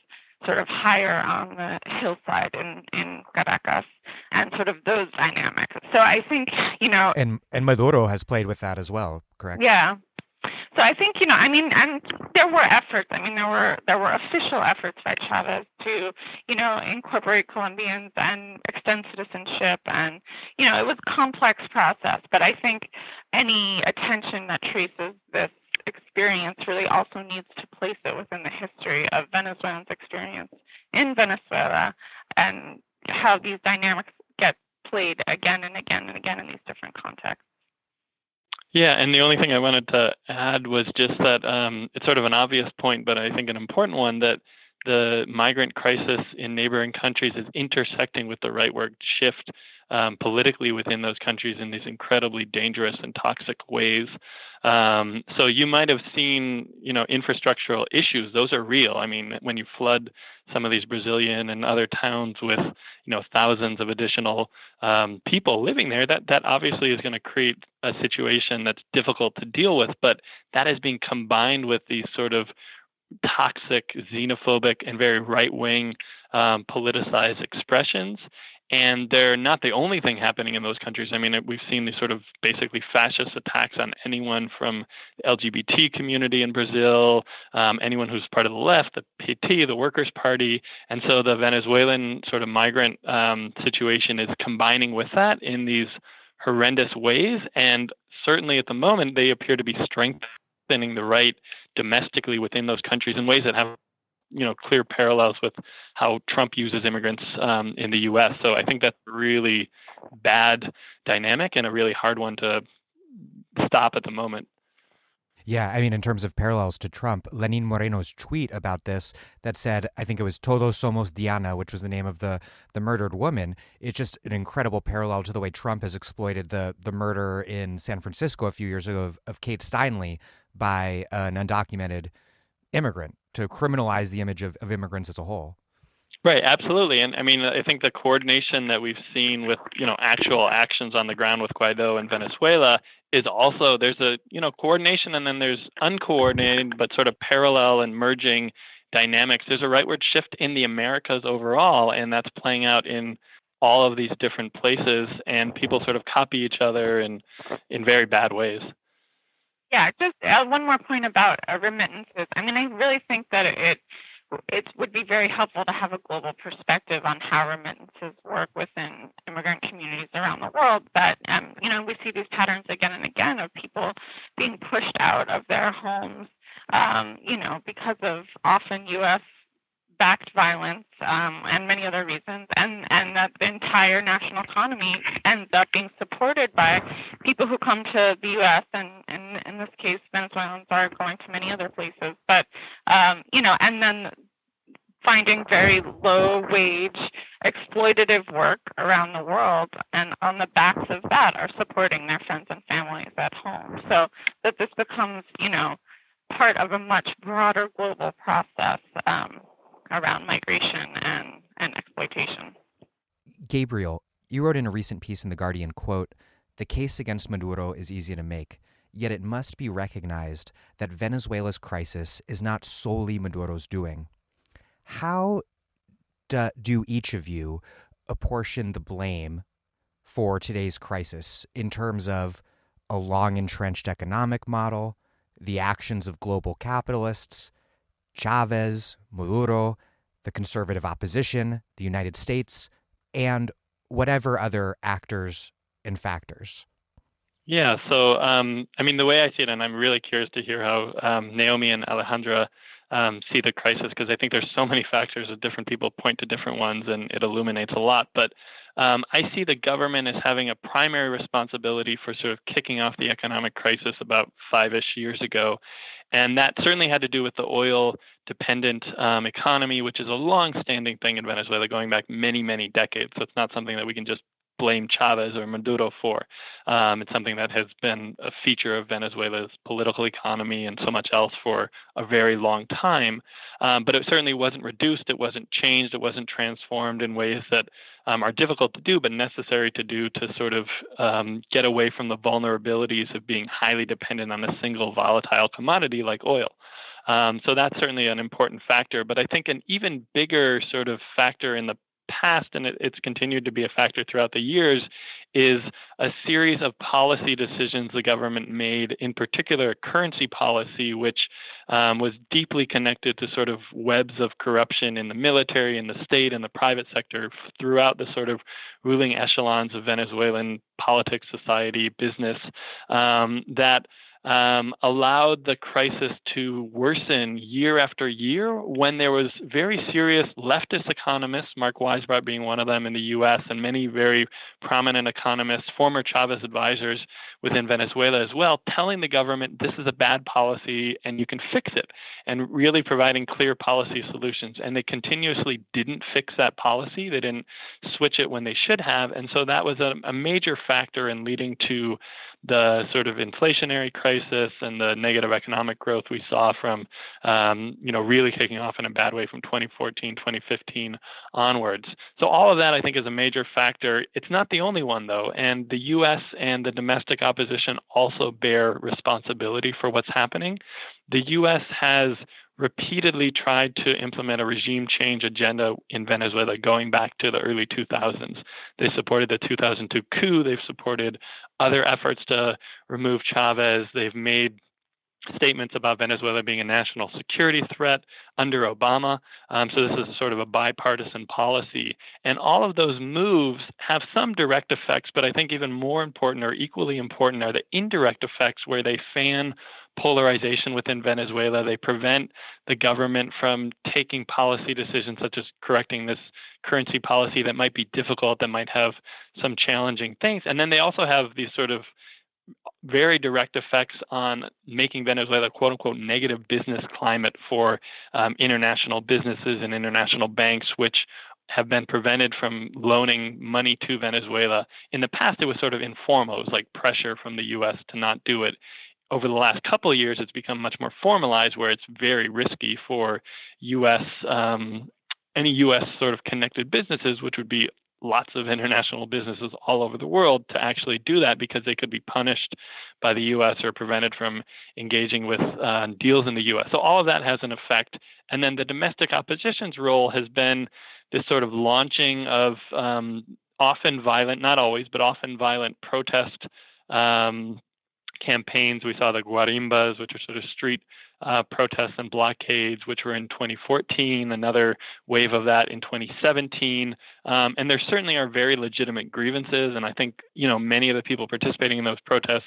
sort of higher on the hillside in Caracas, and sort of those dynamics. So I think,
And Maduro has played with that as well, correct?
Yeah. So I think, and there were efforts. I mean, there were official efforts by Chavez to, incorporate Colombians and extend citizenship. And, it was a complex process. But I think any attention that traces this experience really also needs to place it within the history of Venezuelans' experience in Venezuela, and how these dynamics get played again and again and again in these different contexts.
Yeah, and the only thing I wanted to add was just that it's sort of an obvious point, but I think an important one, that the migrant crisis in neighboring countries is intersecting with the rightward shift politically within those countries in these incredibly dangerous and toxic ways. So you might have seen, infrastructural issues. Those are real. I mean, when you flood some of these Brazilian and other towns with, thousands of additional people living there, that obviously is going to create a situation that's difficult to deal with. But that is being combined with these sort of toxic, xenophobic, and very right-wing politicized expressions. And they're not the only thing happening in those countries. I mean, we've seen these sort of basically fascist attacks on anyone from the LGBT community in Brazil, anyone who's part of the left, the PT, the Workers' Party. And so the Venezuelan sort of migrant situation is combining with that in these horrendous ways. And certainly at the moment, they appear to be strengthening the right domestically within those countries in ways that have clear parallels with how Trump uses immigrants in the U.S. So I think that's a really bad dynamic and a really hard one to stop at the moment.
Yeah, I mean, in terms of parallels to Trump, Lenin Moreno's tweet about this that said, I think it was Todos Somos Diana, which was the name of the murdered woman. It's just an incredible parallel to the way Trump has exploited the murder in San Francisco a few years ago of Kate Steinle by an undocumented immigrant to criminalize the image of immigrants as a whole.
Right, absolutely. And I mean, I think the coordination that we've seen with, actual actions on the ground with Guaidó in Venezuela is also, there's a, coordination, and then there's uncoordinated but sort of parallel and merging dynamics. There's a rightward shift in the Americas overall, and that's playing out in all of these different places, and people sort of copy each other in very bad ways.
Yeah, just one more point about remittances. I mean, I really think that it would be very helpful to have a global perspective on how remittances work within immigrant communities around the world. But, we see these patterns again and again of people being pushed out of their homes, because of often U.S. backed violence and many other reasons, and that the entire national economy ends up being supported by people who come to the U.S. and in this case, Venezuelans are going to many other places. But, and then finding very low wage exploitative work around the world, and on the backs of that are supporting their friends and families at home. So that this becomes, part of a much broader global process around migration and exploitation.
Gabriel, you wrote in a recent piece in The Guardian, quote, "The case against Maduro is easy to make, yet it must be recognized that Venezuela's crisis is not solely Maduro's doing." How do each of you apportion the blame for today's crisis in terms of a long-entrenched economic model, the actions of global capitalists, Chavez, Maduro, the conservative opposition, the United States, and whatever other actors and factors?
Yeah, so, the way I see it, and I'm really curious to hear how Naomi and Alejandra see the crisis, because I think there's so many factors that different people point to different ones, and it illuminates a lot. But I see the government as having a primary responsibility for sort of kicking off the economic crisis about 5-ish years ago. And that certainly had to do with the oil-dependent economy, which is a long-standing thing in Venezuela going back many, many decades. So it's not something that we can just blame Chavez or Maduro for. It's something that has been a feature of Venezuela's political economy and so much else for a very long time. But it certainly wasn't reduced, it wasn't changed, it wasn't transformed in ways that are difficult to do but necessary to do to sort of get away from the vulnerabilities of being highly dependent on a single volatile commodity like oil. So that's certainly an important factor. But I think an even bigger sort of factor in the past, and it's continued to be a factor throughout the years, is a series of policy decisions the government made, in particular currency policy, which was deeply connected to sort of webs of corruption in the military, in the state, and the private sector throughout the sort of ruling echelons of Venezuelan politics, society, business, that allowed the crisis to worsen year after year when there was very serious leftist economists, Mark Weisbrot being one of them in the U.S., and many very prominent economists, former Chavez advisors within Venezuela as well, telling the government this is a bad policy and you can fix it, and really providing clear policy solutions. And they continuously didn't fix that policy. They didn't switch it when they should have. And so that was a major factor in leading to the sort of inflationary crisis and the negative economic growth we saw from, really kicking off in a bad way from 2014, 2015 onwards. So all of that, I think, is a major factor. It's not the only one, though. And the U.S. and the domestic opposition also bear responsibility for what's happening. The U.S. has repeatedly tried to implement a regime change agenda in Venezuela going back to the early 2000s. They supported the 2002 coup. They've supported other efforts to remove Chavez. They've made statements about Venezuela being a national security threat under Obama. So this is sort of a bipartisan policy. And all of those moves have some direct effects, but I think even more important or equally important are the indirect effects where they fan polarization within Venezuela. They prevent the government from taking policy decisions such as correcting this currency policy that might be difficult, that might have some challenging things. And then they also have these sort of very direct effects on making Venezuela, quote unquote, negative business climate for international businesses and international banks, which have been prevented from loaning money to Venezuela. In the past, it was sort of informal. It was like pressure from the U.S. to not do it. Over the last couple of years, it's become much more formalized, where it's very risky for U.S. Any U.S. sort of connected businesses, which would be lots of international businesses all over the world, to actually do that because they could be punished by the U.S. or prevented from engaging with deals in the U.S. So all of that has an effect. And then the domestic opposition's role has been this sort of launching of often violent, not always, but often violent protest campaigns. We saw the guarimbas, which are sort of street protests and blockades, which were in 2014, another wave of that in 2017. And there certainly are very legitimate grievances. And I think, many of the people participating in those protests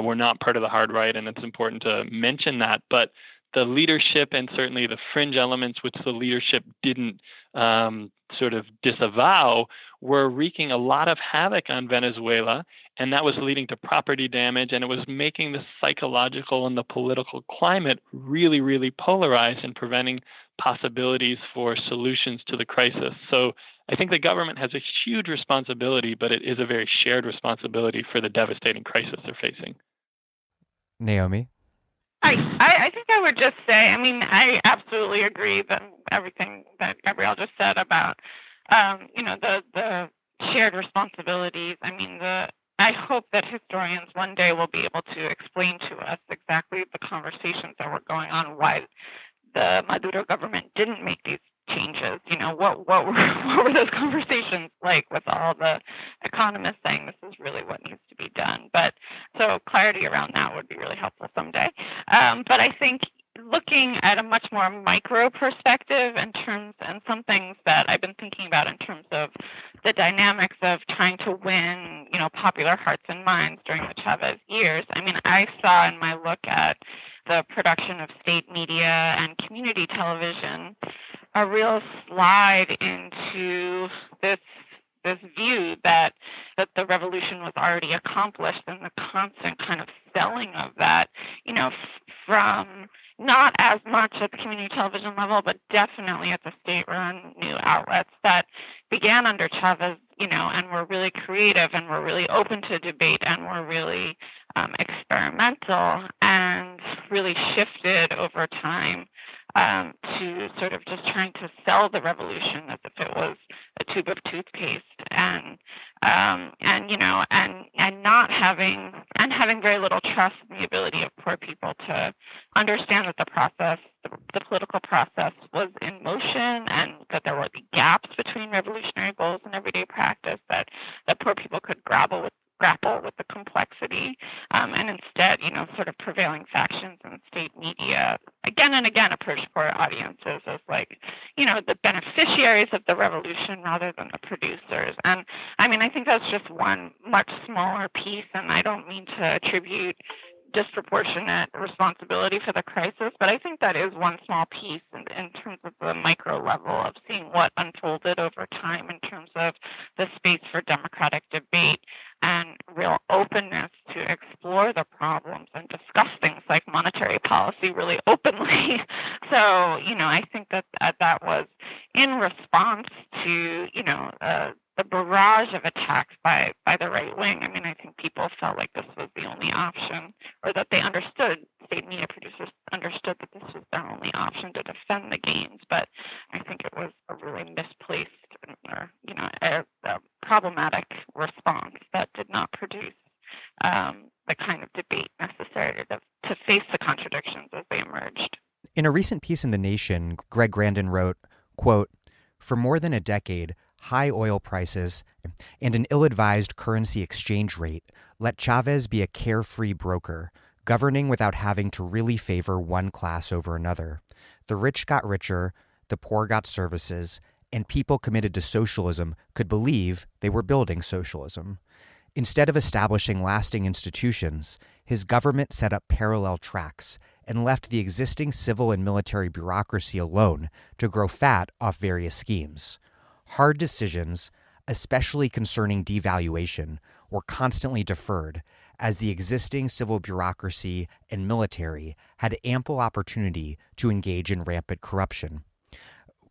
were not part of the hard right. And it's important to mention that. But the leadership and certainly the fringe elements, which the leadership didn't sort of disavow, were wreaking a lot of havoc on Venezuela. And that was leading to property damage, and it was making the psychological and the political climate really, really polarized and preventing possibilities for solutions to the crisis. So I think the government has a huge responsibility, but it is a very shared responsibility for the devastating crisis they're facing.
Naomi?
I think I would just say, I absolutely agree that everything that Gabriel just said about, the shared responsibilities. I hope that historians one day will be able to explain to us exactly the conversations that were going on, why the Maduro government didn't make these changes. What were those conversations like with all the economists saying this is really what needs to be done? But so clarity around that would be really helpful someday. But I think looking at a much more micro perspective and some things that I've been thinking about in terms of the dynamics of trying to win, popular hearts and minds during the Chavez years. I saw in my look at the production of state media and community television a real slide into this view that the revolution was already accomplished, and the constant kind of selling of that, from not as much at the community television level, but definitely at the state-run new outlets that began under Chavez, and were really creative and were really open to debate and were really experimental and really shifted over time to sort of just trying to sell the revolution as if it was a tube of toothpaste, and not having very little trust in the ability of poor people to understand that the political process was in motion, and that there would be gaps between revolutionary goals and everyday practice, that poor people could grapple with the complexity, and instead, sort of prevailing factions and state media again and again approach poor audiences as the beneficiaries of the revolution rather than the producers. And I think that's just one much smaller piece, and I don't mean to attribute disproportionate responsibility for the crisis, but I think that is one small piece in terms of the micro level of seeing what unfolded over time in terms of the space for democratic debate and real openness to explore the problems and discuss things like monetary policy really openly. So, I think that was in response to, the barrage of attacks by the right wing. I think people felt like this was the only option, or that they understood, state media producers understood that this was their only option to defend the gains. But I think it was a really misplaced or, a problematic response that did not produce the kind of debate necessary to face the contradictions as they emerged.
In a recent piece in The Nation, Greg Grandin wrote, quote, "For more than a decade, high oil prices and an ill-advised currency exchange rate let Chavez be a carefree broker, governing without having to really favor one class over another. The rich got richer, the poor got services, and people committed to socialism could believe they were building socialism. Instead of establishing lasting institutions, his government set up parallel tracks and left the existing civil and military bureaucracy alone to grow fat off various schemes. Hard decisions, especially concerning devaluation, were constantly deferred, as the existing civil bureaucracy and military had ample opportunity to engage in rampant corruption."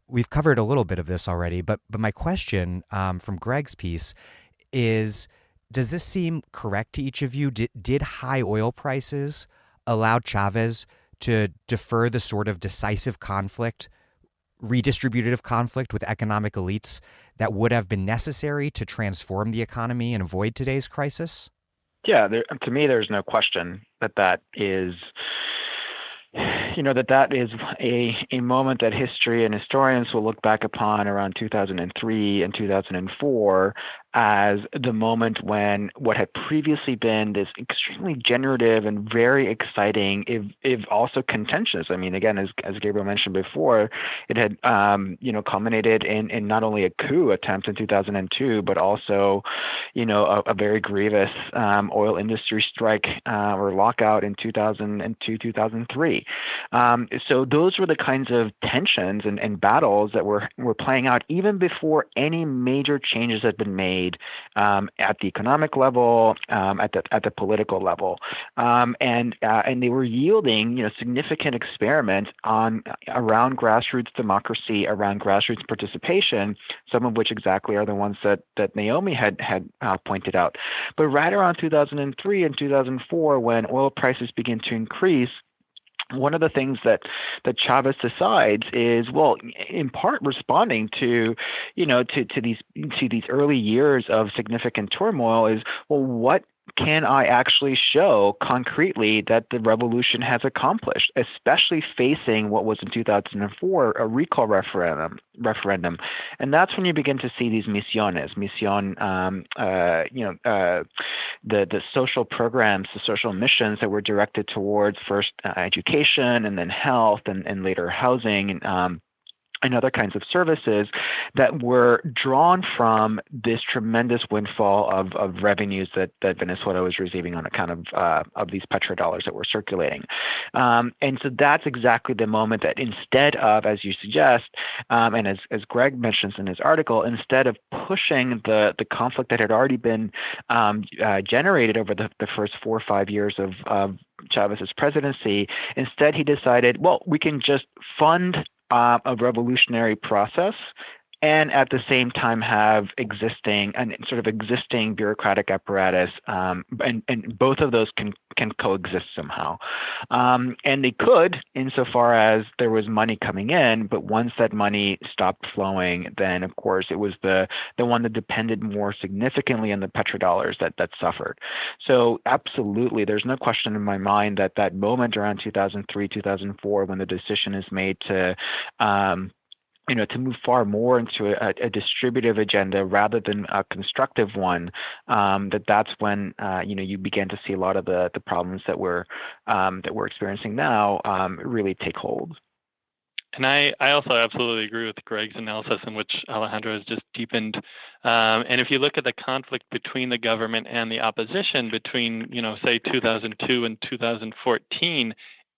We've covered a little bit of this already, but my question from Greg's piece is, does this seem correct to each of you? Did high oil prices allow Chavez to defer the sort of decisive conflict, redistributive conflict with economic elites that would have been necessary to transform the economy and avoid today's crisis?
Yeah, to me, there's no question that is, that is a moment that history and historians will look back upon around 2003 and 2004 as the moment when what had previously been this extremely generative and very exciting, if also contentious. I mean, again, as Gabriel mentioned before, it had culminated in not only a coup attempt in 2002, but also, a very grievous oil industry strike or lockout in 2002, 2003. So those were the kinds of tensions and battles that were playing out even before any major changes had been made at the economic level, at the political level, and they were yielding significant experiments around grassroots democracy, around grassroots participation, some of which exactly are the ones that Naomi had pointed out. But right around 2003 and 2004, when oil prices begin to increase, one of the things that Chavez decides is, well, in part responding to these early years of significant turmoil, is, well, what can I actually show concretely that the revolution has accomplished, especially facing what was in 2004 a recall referendum, and that's when you begin to see these mission, the social programs, the social missions that were directed towards first education and then health and later housing and other kinds of services that were drawn from this tremendous windfall of revenues that Venezuela was receiving on account of these petrodollars that were circulating. And so that's exactly the moment that instead of, as you suggest, and as Greg mentions in his article, instead of pushing the conflict that had already been generated over the first 4 or 5 years of Chavez's presidency, instead he decided, well, we can just fund a revolutionary process and at the same time have existing bureaucratic apparatus, and both of those can coexist somehow. And they could, insofar as there was money coming in, but once that money stopped flowing, then of course it was the one that depended more significantly on the petrodollars that suffered. So absolutely, there's no question in my mind that moment around 2003, 2004, when the decision is made to move far more into a distributive agenda rather than a constructive one, that's when you begin to see a lot of the problems that we're experiencing now really take hold.
And I also absolutely agree with Greg's analysis, in which Alejandro has just deepened. And if you look at the conflict between the government and the opposition between, say 2002 and 2014,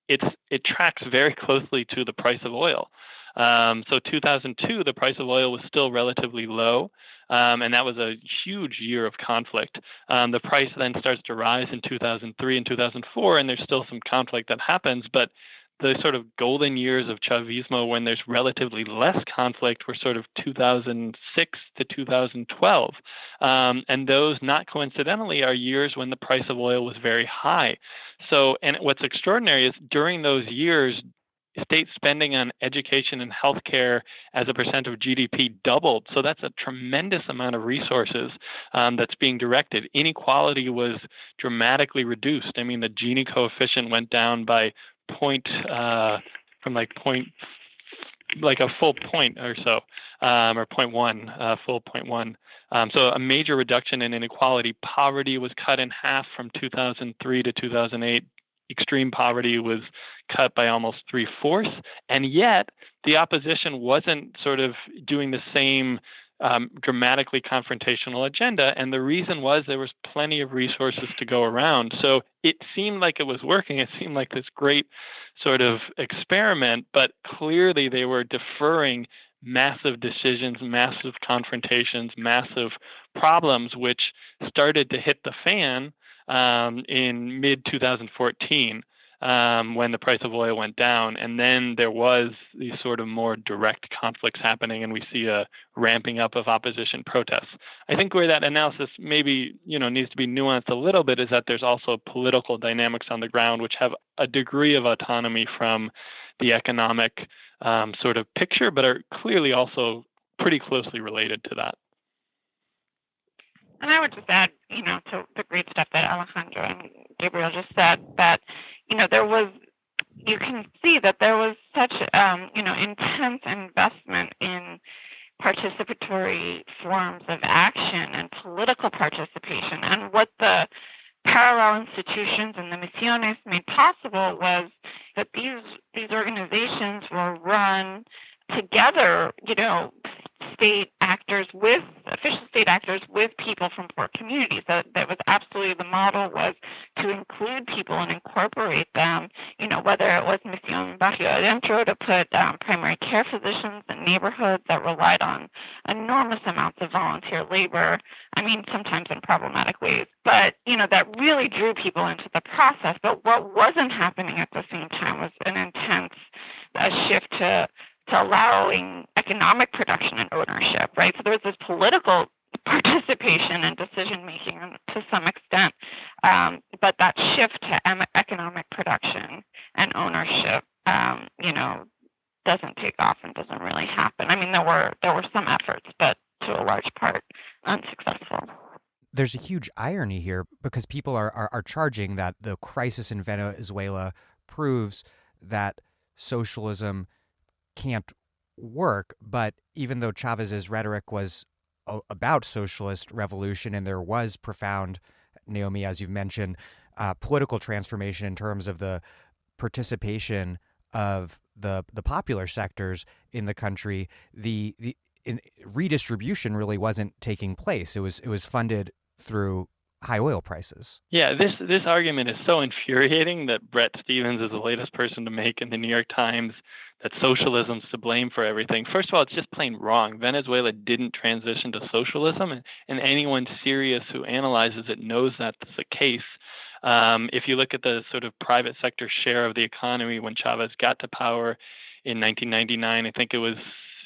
it tracks very closely to the price of oil. So 2002, the price of oil was still relatively low, and that was a huge year of conflict. The price then starts to rise in 2003 and 2004, and there's still some conflict that happens, but the sort of golden years of Chavismo, when there's relatively less conflict, were sort of 2006 to 2012. And those, not coincidentally, are years when the price of oil was very high. So, and what's extraordinary is during those years, state spending on education and healthcare as a percent of GDP doubled. So that's a tremendous amount of resources that's being directed. Inequality was dramatically reduced. I mean, the Gini coefficient went down by from from like a full point or so, or 0.1, full 0.1. So a major reduction in inequality. Poverty was cut in half from 2003 to 2008. Extreme poverty was cut by almost 3/4, and yet the opposition wasn't sort of doing the same dramatically confrontational agenda. And the reason was there was plenty of resources to go around. So it seemed like it was working. It seemed like this great sort of experiment, but clearly they were deferring massive decisions, massive confrontations, massive problems, which started to hit the fan in mid-2014 when the price of oil went down. And then there was these sort of more direct conflicts happening, and we see a ramping up of opposition protests. I think where that analysis maybe needs to be nuanced a little bit is that there's also political dynamics on the ground which have a degree of autonomy from the economic sort of picture, but are clearly also pretty closely related to that.
And I would just add, to the great stuff that Alejandro and Gabriel just said, that, you can see that there was such, intense investment in participatory forms of action and political participation. And what the parallel institutions and the misiones made possible was that these organizations were run together, official state actors with people from poor communities. That was absolutely the model, was to include people and incorporate them, whether it was Misión Barrio Adentro to put primary care physicians in neighborhoods that relied on enormous amounts of volunteer labor, sometimes in problematic ways, but, that really drew people into the process. But what wasn't happening at the same time was an intense shift to allowing economic production and ownership, right? So there was this political participation and decision-making to some extent, but that shift to economic production and ownership, doesn't take off and doesn't really happen. There were some efforts, but to a large part unsuccessful.
There's a huge irony here because people are charging that the crisis in Venezuela proves that socialism can't work. But even though Chavez's rhetoric was about socialist revolution and there was profound, Naomi, as you've mentioned, political transformation in terms of the participation of the popular sectors in the country, the redistribution really wasn't taking place. It was funded through high oil prices.
Yeah, this argument is so infuriating that Bret Stephens is the latest person to make in the New York Times that socialism's to blame for everything. First of all, it's just plain wrong. Venezuela didn't transition to socialism, and anyone serious who analyzes it knows that's the case. If you look at the sort of private sector share of the economy when Chavez got to power in 1999, I think it was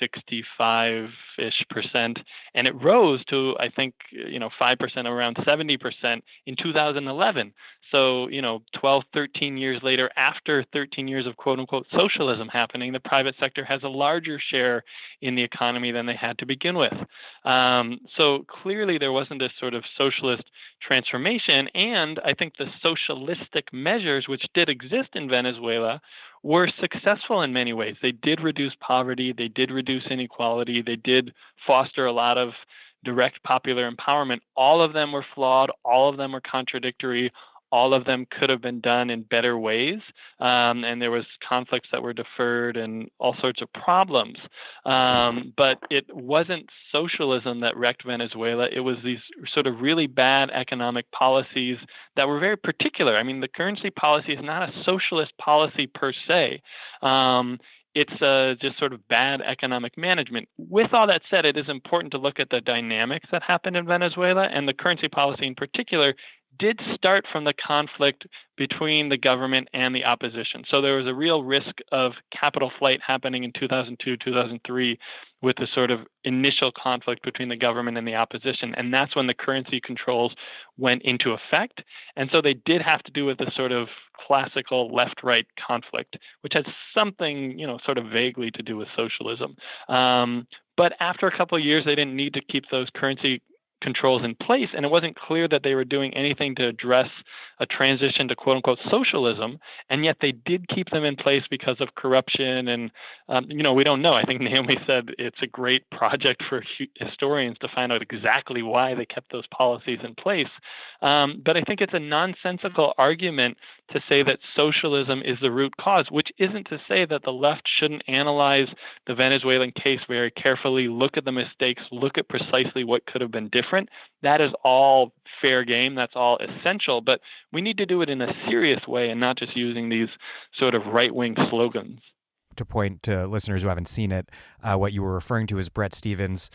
65-ish%, and it rose to, I think, 5%, around 70% in 2011. So, 12, 13 years later, after 13 years of quote-unquote socialism happening, the private sector has a larger share in the economy than they had to begin with. So clearly there wasn't this sort of socialist transformation, and I think the socialistic measures which did exist in Venezuela were successful in many ways. They did reduce poverty, they did reduce inequality, they did foster a lot of direct popular empowerment. All of them were flawed, all of them were contradictory, all of them could have been done in better ways, and there was conflicts that were deferred and all sorts of problems. But it wasn't socialism that wrecked Venezuela. It was these sort of really bad economic policies that were very particular. The currency policy is not a socialist policy per se. It's just sort of bad economic management. With all that said, it is important to look at the dynamics that happened in Venezuela, and the currency policy in particular did start from the conflict between the government and the opposition. So there was a real risk of capital flight happening in 2002, 2003 with the sort of initial conflict between the government and the opposition. And that's when the currency controls went into effect. And so they did have to do with the sort of classical left-right conflict, which has something, sort of vaguely to do with socialism. But after a couple of years, they didn't need to keep those currency controls in place, and it wasn't clear that they were doing anything to address a transition to quote-unquote socialism, and yet they did keep them in place because of corruption. And we don't know. I think Naomi said it's a great project for historians to find out exactly why they kept those policies in place. But I think it's a nonsensical argument to say that socialism is the root cause, which isn't to say that the left shouldn't analyze the Venezuelan case very carefully, look at the mistakes, look at precisely what could have been different. That is all fair game. That's all essential. But we need to do it in a serious way and not just using these sort of right-wing slogans.
To point to listeners who haven't seen it, what you were referring to is Bret Stephens'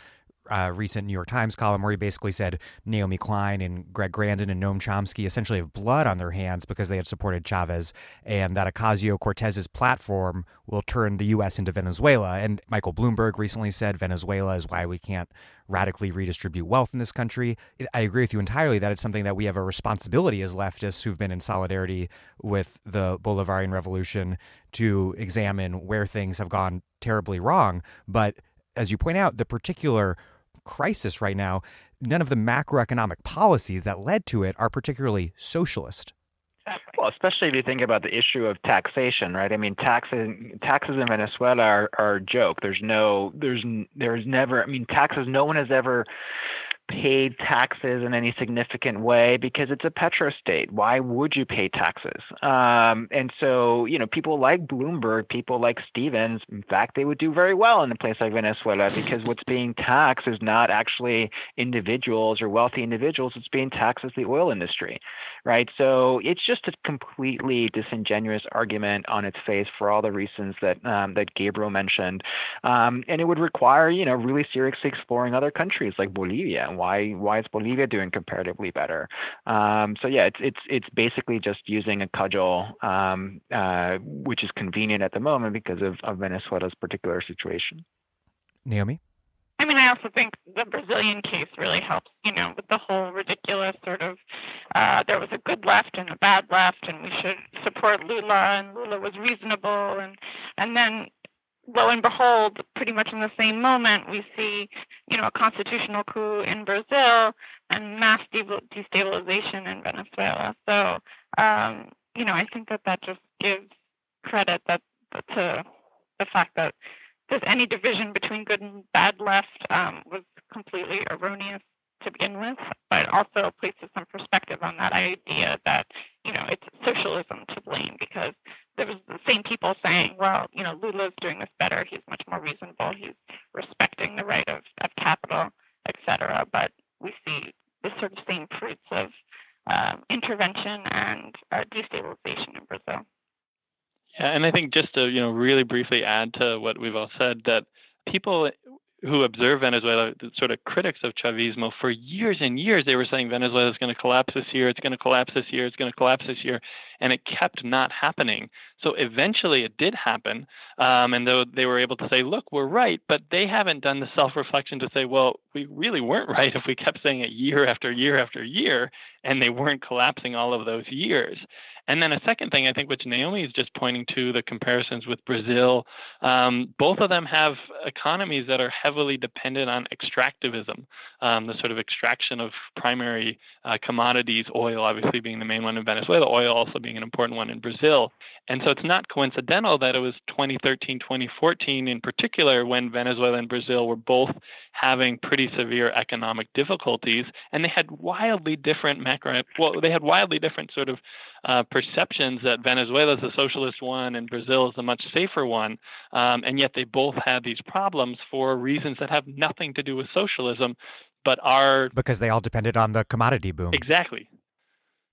recent New York Times column where he basically said Naomi Klein and Greg Grandin and Noam Chomsky essentially have blood on their hands because they had supported Chavez, and that Ocasio-Cortez's platform will turn the U.S. into Venezuela. And Michael Bloomberg recently said Venezuela is why we can't radically redistribute wealth in this country. I agree with you entirely that it's something that we have a responsibility as leftists who've been in solidarity with the Bolivarian Revolution to examine where things have gone terribly wrong. But as you point out, the particular crisis right now, none of the macroeconomic policies that led to it are particularly socialist.
Well, especially if you think about the issue of taxation, right? I mean, taxes in Venezuela are a joke. There's never, I mean, taxes, no one has ever paid taxes in any significant way because it's a petrostate. Why would you pay taxes? And so, people like Bloomberg, people like Stephens, in fact, they would do very well in a place like Venezuela because what's being taxed is not actually individuals or wealthy individuals. It's being taxed as the oil industry, right? So it's just a completely disingenuous argument on its face for all the reasons that that Gabriel mentioned. And it would require, really seriously exploring other countries like Bolivia. Why is Bolivia doing comparatively better? So yeah, it's basically just using a cudgel, which is convenient at the moment because of Venezuela's particular situation.
Naomi?
I mean, I also think the Brazilian case really helps, with the whole ridiculous sort of, there was a good left and a bad left, and we should support Lula, and Lula was reasonable, and then lo and behold, pretty much in the same moment, we see, a constitutional coup in Brazil and mass destabilization in Venezuela. So, I think that just gives credit to the fact that there's any division between good and bad left was completely erroneous to begin with, but also places some perspective on that idea that, it's socialism to blame because there was the same people saying, well, Lula's doing this better. He's much more reasonable. He's respecting the right of capital, et cetera. But we see the sort of same fruits of intervention and destabilization in Brazil.
Yeah, and I think just to really briefly add to what we've all said, that people who observe Venezuela, the sort of critics of Chavismo, for years and years, they were saying Venezuela is going to collapse this year, it's going to collapse this year, it's going to collapse this year, and it kept not happening. So eventually it did happen, and though they were able to say, look, we're right, but they haven't done the self-reflection to say, well, we really weren't right if we kept saying it year after year after year, and they weren't collapsing all of those years. And then a second thing, I think, which Naomi is just pointing to, the comparisons with Brazil, both of them have economies that are heavily dependent on extractivism, the sort of extraction of primary commodities, oil obviously being the main one in Venezuela, oil also being an important one in Brazil. And so it's not coincidental that it was 2013, 2014 in particular when Venezuela and Brazil were both having pretty severe economic difficulties, and they had wildly different sort of perceptions that Venezuela is a socialist one and Brazil is a much safer one, and yet they both had these problems for reasons that have nothing to do with socialism, but are...
Because they all depended on the commodity boom.
Exactly.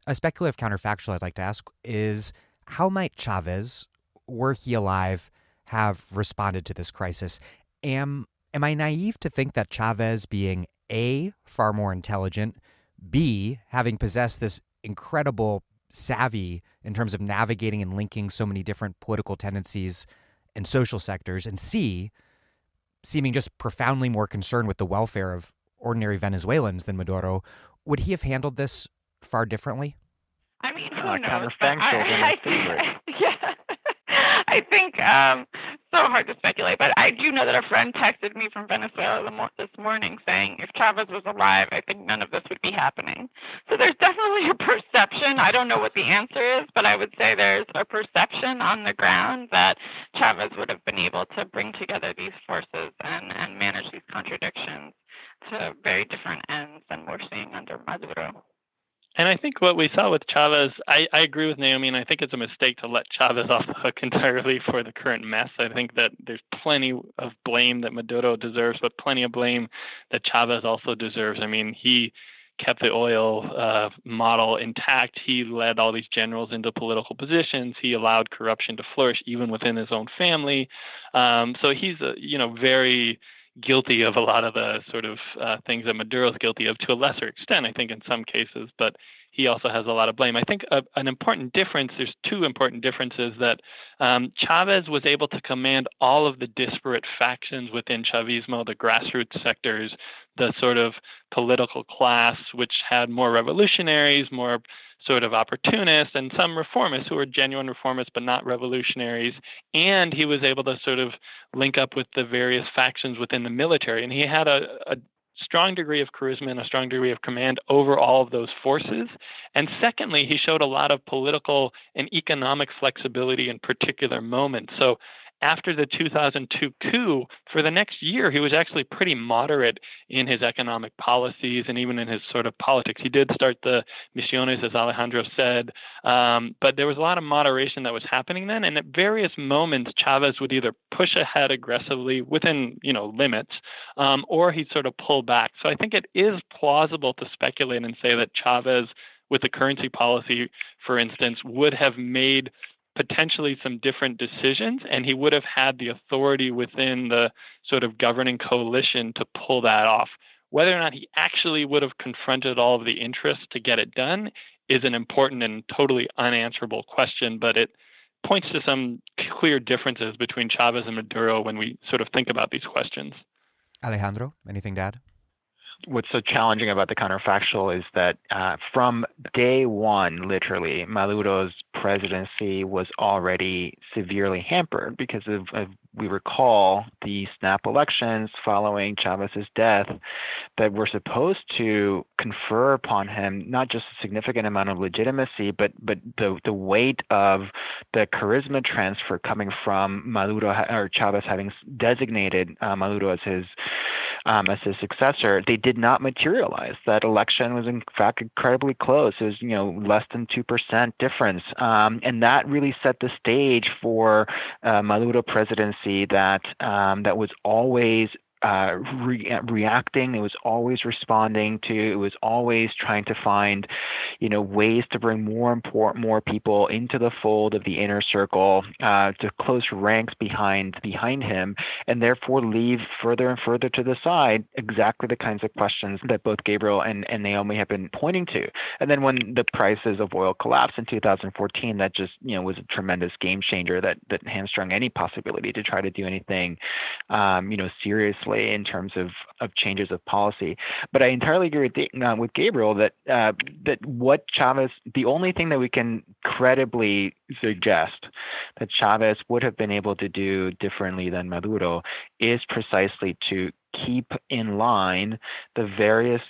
A speculative counterfactual I'd like to ask is, how might Chavez, were he alive, have responded to this crisis? Am I naive to think that Chavez, being A, far more intelligent, B, having possessed this incredible savvy in terms of navigating and linking so many different political tendencies and social sectors, and C, seeming just profoundly more concerned with the welfare of ordinary Venezuelans than Maduro, would he have handled this far differently?
I mean, who knows?
Counterfactual in his favor.
Yeah. I think so hard to speculate. But I do know that a friend texted me from Venezuela this morning saying if Chavez was alive, I think none of this would be happening. So there's definitely a perception. I don't know what the answer is, but I would say there's a perception on the ground that Chavez would have been able to bring together these forces and manage these contradictions to very different ends than we're seeing under Maduro.
And I think what we saw with Chavez, I agree with Naomi, and I think it's a mistake to let Chavez off the hook entirely for the current mess. I think that there's plenty of blame that Maduro deserves, but plenty of blame that Chavez also deserves. I mean, he kept the oil model intact. He led all these generals into political positions. He allowed corruption to flourish even within his own family. So he's, very guilty of a lot of the sort of things that Maduro's guilty of to a lesser extent, I think, in some cases, but he also has a lot of blame. I think an important difference, there's two important differences, that Chavez was able to command all of the disparate factions within Chavismo, the grassroots sectors, the sort of political class, which had more revolutionaries, more sort of opportunists, and some reformists who were genuine reformists but not revolutionaries. And he was able to sort of link up with the various factions within the military. And he had a strong degree of charisma and a strong degree of command over all of those forces. And secondly, he showed a lot of political and economic flexibility in particular moments. So after the 2002 coup, for the next year, he was actually pretty moderate in his economic policies and even in his sort of politics. He did start the misiones, as Alejandro said, but there was a lot of moderation that was happening then. And at various moments, Chavez would either push ahead aggressively within, limits, or he'd sort of pull back. So I think it is plausible to speculate and say that Chavez, with the currency policy, for instance, would have made potentially some different decisions, and he would have had the authority within the sort of governing coalition to pull that off. Whether or not he actually would have confronted all of the interests to get it done is an important and totally unanswerable question, but it points to some clear differences between Chavez and Maduro when we sort of think about these questions.
Alejandro, anything to add?
What's so challenging about the counterfactual is that from day one, literally, Maduro's presidency was already severely hampered because of we recall the snap elections following Chavez's death that were supposed to confer upon him not just a significant amount of legitimacy, but the weight of the charisma transfer coming from Maduro or Chavez having designated Maduro as his successor. They did not materialize. That election was in fact incredibly close. It was less than 2% difference, and that really set the stage for Maduro presidency that was always reacting. It was always responding to. It was always trying to find, ways to bring more people into the fold of the inner circle, to close ranks behind him, and therefore leave further and further to the side exactly the kinds of questions that both Gabriel and Naomi have been pointing to. And then when the prices of oil collapsed in 2014, that just was a tremendous game changer that hamstrung any possibility to try to do anything, seriously in terms of changes of policy. But I entirely agree with Gabriel that what Chavez, the only thing that we can credibly suggest that Chavez would have been able to do differently than Maduro is precisely to keep in line the various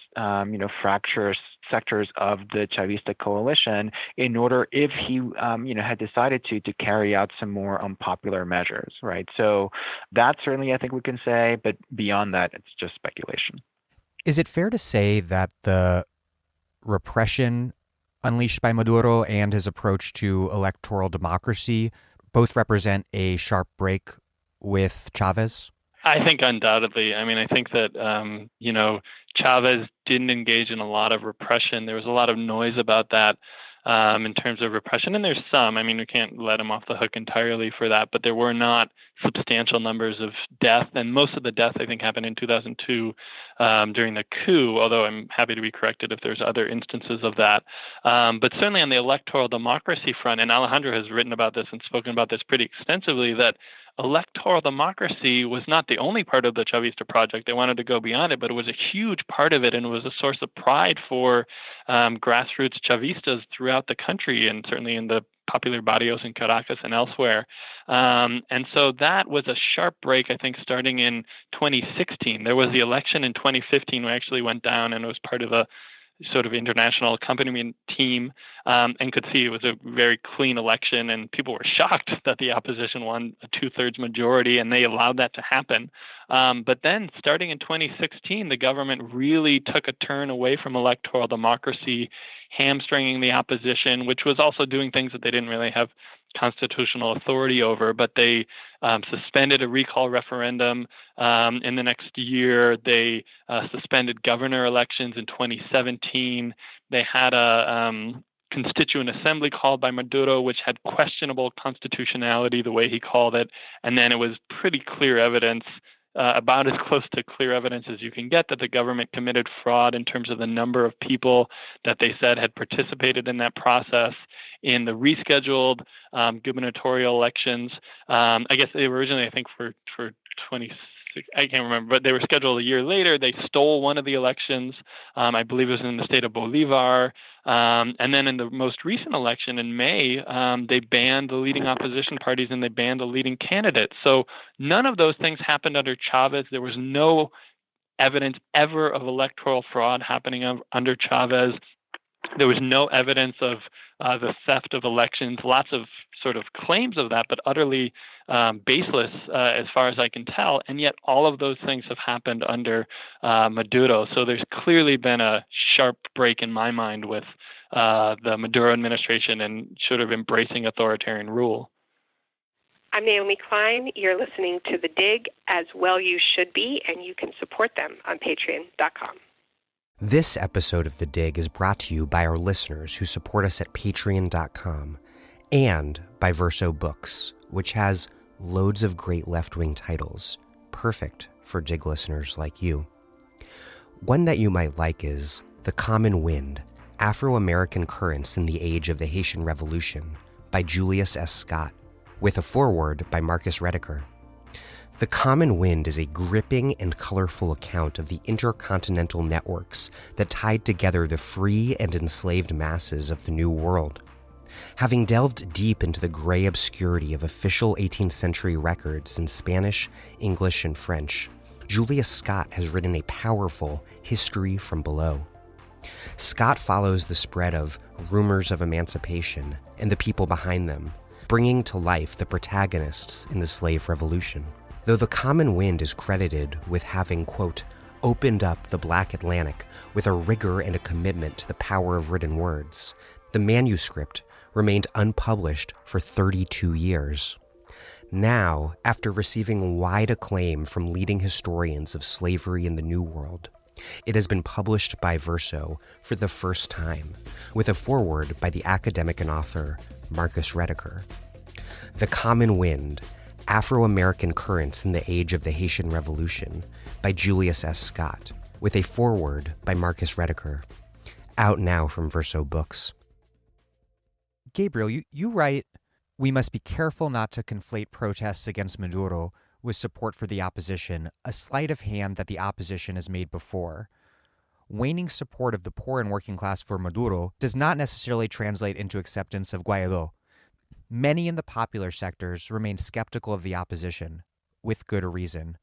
fractious sectors of the Chavista coalition in order, if he had decided to carry out some more unpopular measures, right? So that certainly I think we can say, but beyond that, it's just speculation.
Is it fair to say that the repression unleashed by Maduro and his approach to electoral democracy both represent a sharp break with Chavez?
I think undoubtedly. I mean, I think that, Chavez didn't engage in a lot of repression. There was a lot of noise about that in terms of repression. And there's some. I mean, we can't let him off the hook entirely for that. But there were not substantial numbers of death. And most of the death, I think, happened in 2002 during the coup, although I'm happy to be corrected if there's other instances of that. But certainly on the electoral democracy front, and Alejandro has written about this and spoken about this pretty extensively, that electoral democracy was not the only part of the Chavista project. They wanted to go beyond it, but it was a huge part of it, and it was a source of pride for grassroots Chavistas throughout the country, and certainly in the popular barrios in Caracas and elsewhere. And so that was a sharp break, I think, starting in 2016. There was the election in 2015. We actually went down, and it was part of a sort of international accompaniment team, and could see it was a very clean election, and people were shocked that the opposition won a 2/3 majority, and they allowed that to happen. But then starting in 2016, the government really took a turn away from electoral democracy, hamstringing the opposition, which was also doing things that they didn't really have constitutional authority over. But they suspended a recall referendum in the next year. They suspended governor elections in 2017. They had a constituent assembly called by Maduro, which had questionable constitutionality, the way he called it. And then it was pretty clear evidence, about as close to clear evidence as you can get, that the government committed fraud in terms of the number of people that they said had participated in that process. In the rescheduled gubernatorial elections, I guess they were originally, I think, for 26, I can't remember, but they were scheduled a year later. They stole one of the elections. I believe it was in the state of Bolivar. And then in the most recent election in May, they banned the leading opposition parties and they banned the leading candidate. So none of those things happened under Chavez. There was no evidence ever of electoral fraud happening under Chavez. There was no evidence of the theft of elections, lots of sort of claims of that, but utterly baseless as far as I can tell. And yet all of those things have happened under Maduro. So there's clearly been a sharp break in my mind with the Maduro administration and sort of embracing authoritarian rule.
I'm Naomi Klein. You're listening to The Dig, as well you should be, and you can support them on patreon.com.
This episode of The Dig is brought to you by our listeners who support us at patreon.com and by Verso Books, which has loads of great left-wing titles, perfect for Dig listeners like you. One that you might like is The Common Wind, Afro-American Currents in the Age of the Haitian Revolution by Julius S. Scott, with a foreword by Marcus Rediker. The Common Wind is a gripping and colorful account of the intercontinental networks that tied together the free and enslaved masses of the New World. Having delved deep into the gray obscurity of official 18th century records in Spanish, English, and French, Julius Scott has written a powerful History from Below. Scott follows the spread of rumors of emancipation and the people behind them, bringing to life the protagonists in the slave revolution. Though The Common Wind is credited with having, quote, opened up the Black Atlantic with a rigor and a commitment to the power of written words, the manuscript remained unpublished for 32 years. Now, after receiving wide acclaim from leading historians of slavery in the New World, it has been published by Verso for the first time, with a foreword by the academic and author Marcus Rediker. The Common Wind, Afro-American Currents in the Age of the Haitian Revolution by Julius S. Scott, with a foreword by Marcus Rediker. Out now from Verso Books. Gabriel, you write, we must be careful not to conflate protests against Maduro with support for the opposition, a sleight of hand that the opposition has made before. Waning support of the poor and working class for Maduro does not necessarily translate into acceptance of Guaidó. Many in the popular sectors remain skeptical of the opposition, with good reason.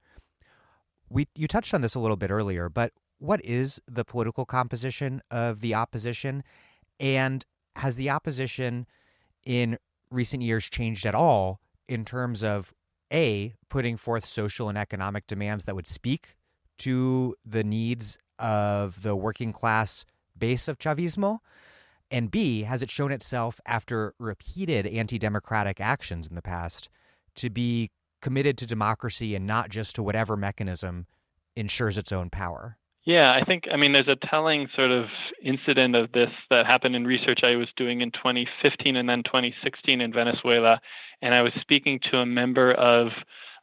You touched on this a little bit earlier, but what is the political composition of the opposition? And has the opposition in recent years changed at all in terms of, A, putting forth social and economic demands that would speak to the needs of the working class base of Chavismo? And B, has it shown itself, after repeated anti-democratic actions in the past, to be committed to democracy and not just to whatever mechanism ensures its own power?
Yeah, I mean, there's a telling sort of incident of this that happened in research I was doing in 2015 and then 2016 in Venezuela. And I was speaking to a member of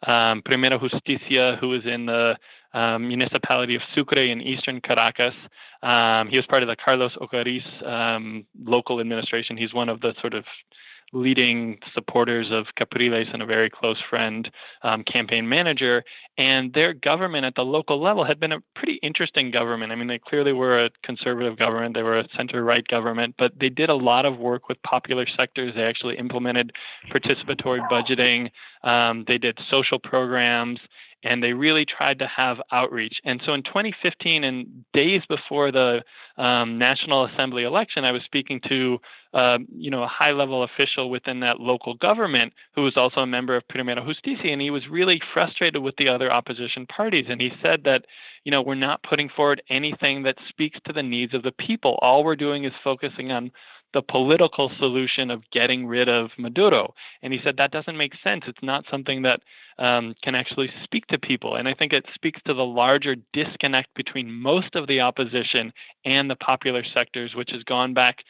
Primera Justicia who was in the municipality of Sucre in eastern Caracas. He was part of the Carlos Ocariz local administration. He's one of the sort of leading supporters of Capriles and a very close friend, campaign manager. And their government at the local level had been a pretty interesting government. I mean, they clearly were a conservative government. They were a center-right government, but they did a lot of work with popular sectors. They actually implemented participatory budgeting. They did social programs, and they really tried to have outreach. And so in 2015, and days before the National Assembly election, I was speaking to a high-level official within that local government who was also a member of Primera Justicia, and he was really frustrated with the other opposition parties. And he said that, we're not putting forward anything that speaks to the needs of the people. All we're doing is focusing on the political solution of getting rid of Maduro. And he said that doesn't make sense. It's not something that can actually speak to people. And I think it speaks to the larger disconnect between most of the opposition and the popular sectors, which has gone back,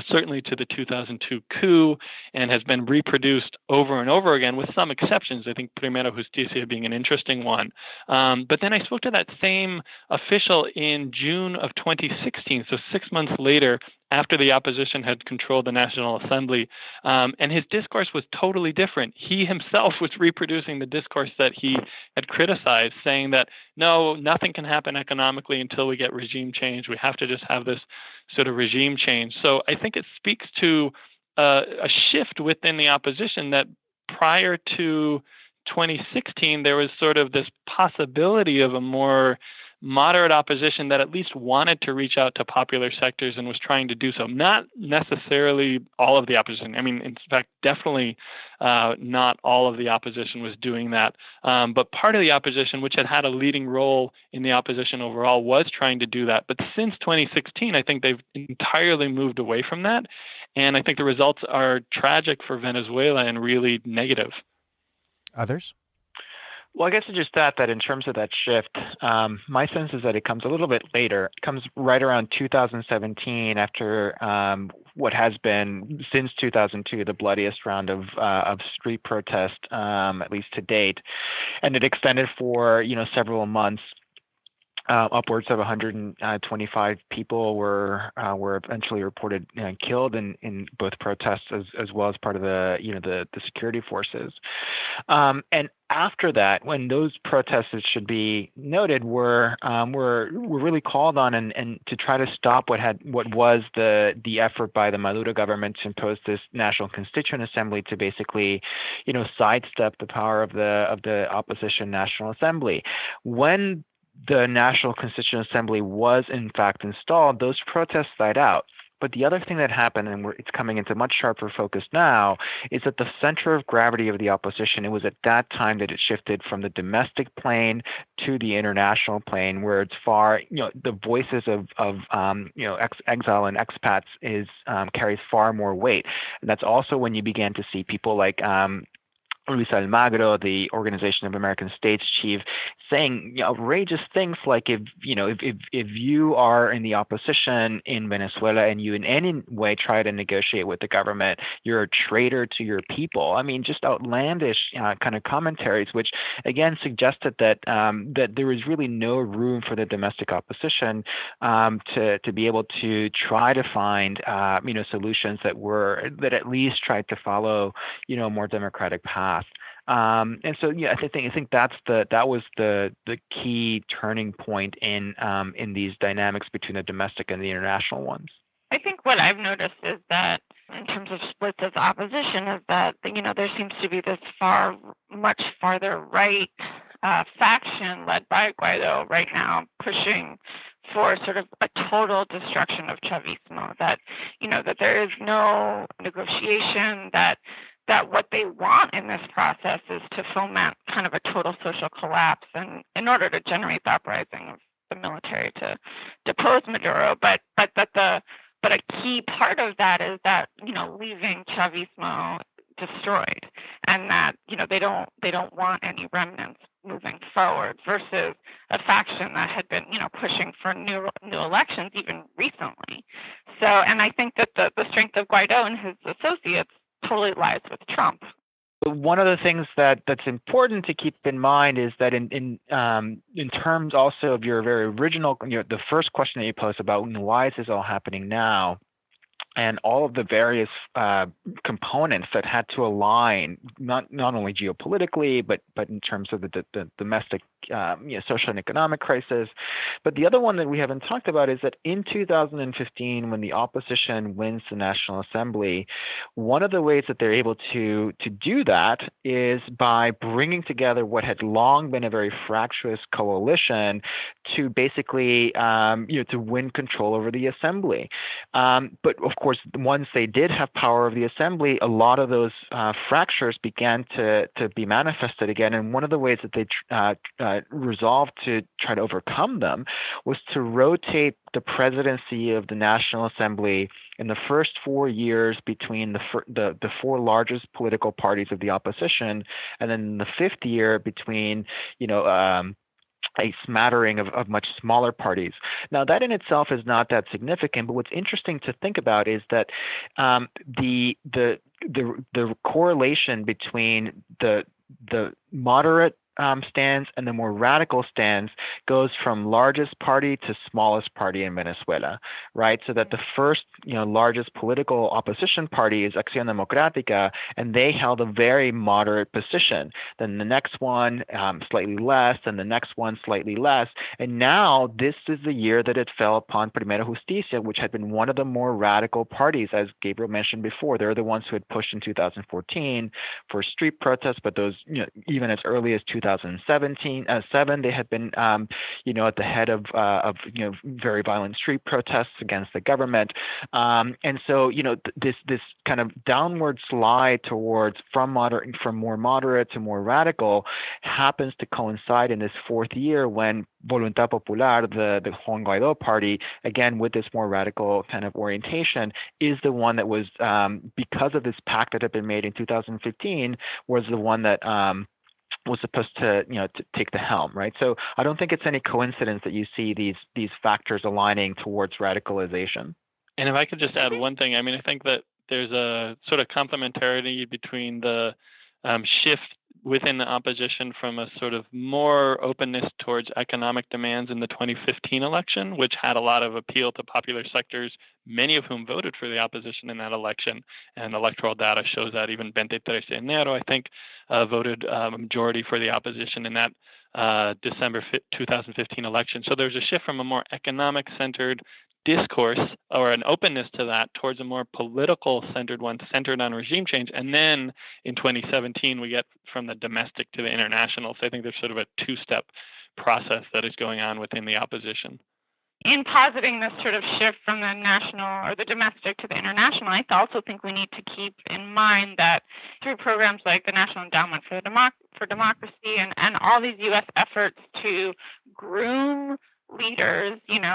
certainly to the 2002 coup and has been reproduced over and over again with some exceptions. I think Primera Justicia being an interesting one. But then I spoke to that same official in June of 2016, so 6 months later, after the opposition had controlled the National Assembly, and his discourse was totally different. He himself was reproducing the discourse that he had criticized, saying that, no, nothing can happen economically until we get regime change. We have to just have this sort of regime change. So I think it speaks to a shift within the opposition that prior to 2016, there was sort of this possibility of a more moderate opposition that at least wanted to reach out to popular sectors and was trying to do so. Not necessarily all of the opposition. I mean, in fact, definitely not all of the opposition was doing that. But part of the opposition, which had a leading role in the opposition overall, was trying to do that. But since 2016, I think they've entirely moved away from that. And I think the results are tragic for Venezuela and really negative.
Others?
Well, I guess it's just that in terms of that shift, my sense is that it comes a little bit later. It comes right around 2017 after what has been, since 2002, the bloodiest round of street protest, at least to date. And it extended for, several months. Upwards of 125 people were eventually reported killed in both protests as well as part of the security forces. And after that, when those protests, it should be noted, were really called on and to try to stop what was the effort by the Maduro government to impose this National Constituent Assembly to basically, sidestep the power of the opposition National Assembly. When the National Constituent Assembly was in fact installed, those protests died out. But the other thing that happened, and it's coming into much sharper focus now, is that the center of gravity of the opposition, it was at that time that it shifted from the domestic plane to the international plane, where it's far, the voices of exile and expats carries far more weight. And that's also when you began to see people like Luis Almagro, the Organization of American States chief, saying outrageous things like, if you are in the opposition in Venezuela and you in any way try to negotiate with the government, you're a traitor to your people. I mean, just outlandish kind of commentaries, which again suggested that there was really no room for the domestic opposition to be able to try to find solutions that at least tried to follow a more democratic path. And so, I think that was the key turning point in these dynamics between the domestic and the international ones.
I think what I've noticed is that in terms of splits of opposition is that there seems to be this much farther right faction led by Guaidó right now pushing for sort of a total destruction of Chavismo. That that there is no negotiation. That what they want in this process is to foment kind of a total social collapse, and in order to generate the uprising of the military to depose Maduro. But a key part of that is that leaving Chavismo destroyed, and that they don't want any remnants moving forward, versus a faction that had been pushing for new elections even recently. So, and I think that the strength of Guaidó and his associates totally lies with Trump.
One of the things that's important to keep in mind is that in terms also of your very original, the first question that you posed about why is this all happening now, and all of the various components that had to align, not only geopolitically, but in terms of the domestic social and economic crisis. But the other one that we haven't talked about is that in 2015, when the opposition wins the National Assembly, one of the ways that they're able to do that is by bringing together what had long been a very fractious coalition to basically to win control over the assembly. But of course, once they did have power of the assembly, a lot of those fractures began to be manifested again. And one of the ways that they resolved to try to overcome them was to rotate the presidency of the National Assembly in the first 4 years between the four largest political parties of the opposition, and then in the fifth year between a smattering of much smaller parties. Now, that in itself is not that significant, but what's interesting to think about is that the correlation between the moderate stance and the more radical stance goes from largest party to smallest party in Venezuela, right? So that the first, largest political opposition party is Acción Democrática, and they held a very moderate position. Then the next one, slightly less, and the next one, slightly less. And now this is the year that it fell upon Primera Justicia, which had been one of the more radical parties, as Gabriel mentioned before. They're the ones who had pushed in 2014 for street protests, but those, even as early as 2007, they had been, at the head of very violent street protests against the government, and so this kind of downward slide towards from more moderate to more radical happens to coincide in this fourth year when Voluntad Popular, the Juan Guaidó party, again with this more radical kind of orientation, is the one that was because of this pact that had been made in 2015, was the one that was supposed to take the helm, right? So I don't think it's any coincidence that you see these factors aligning towards radicalization.
And if I could just add one thing, I think that there's a sort of complementarity between the shift within the opposition from a sort of more openness towards economic demands in the 2015 election, which had a lot of appeal to popular sectors, many of whom voted for the opposition in that election. And electoral data shows that even 23 de enero, I think, voted a majority for the opposition in that December 2015 election. So there's a shift from a more economic-centered discourse or an openness to that towards a more political centered one centered on regime change. And then in 2017, we get from the domestic to the international. So I think there's sort of a two-step process that is going on within the opposition.
In positing this sort of shift from the national or the domestic to the international, I also think we need to keep in mind that through programs like the National Endowment for Democracy and all these U.S. efforts to groom leaders, and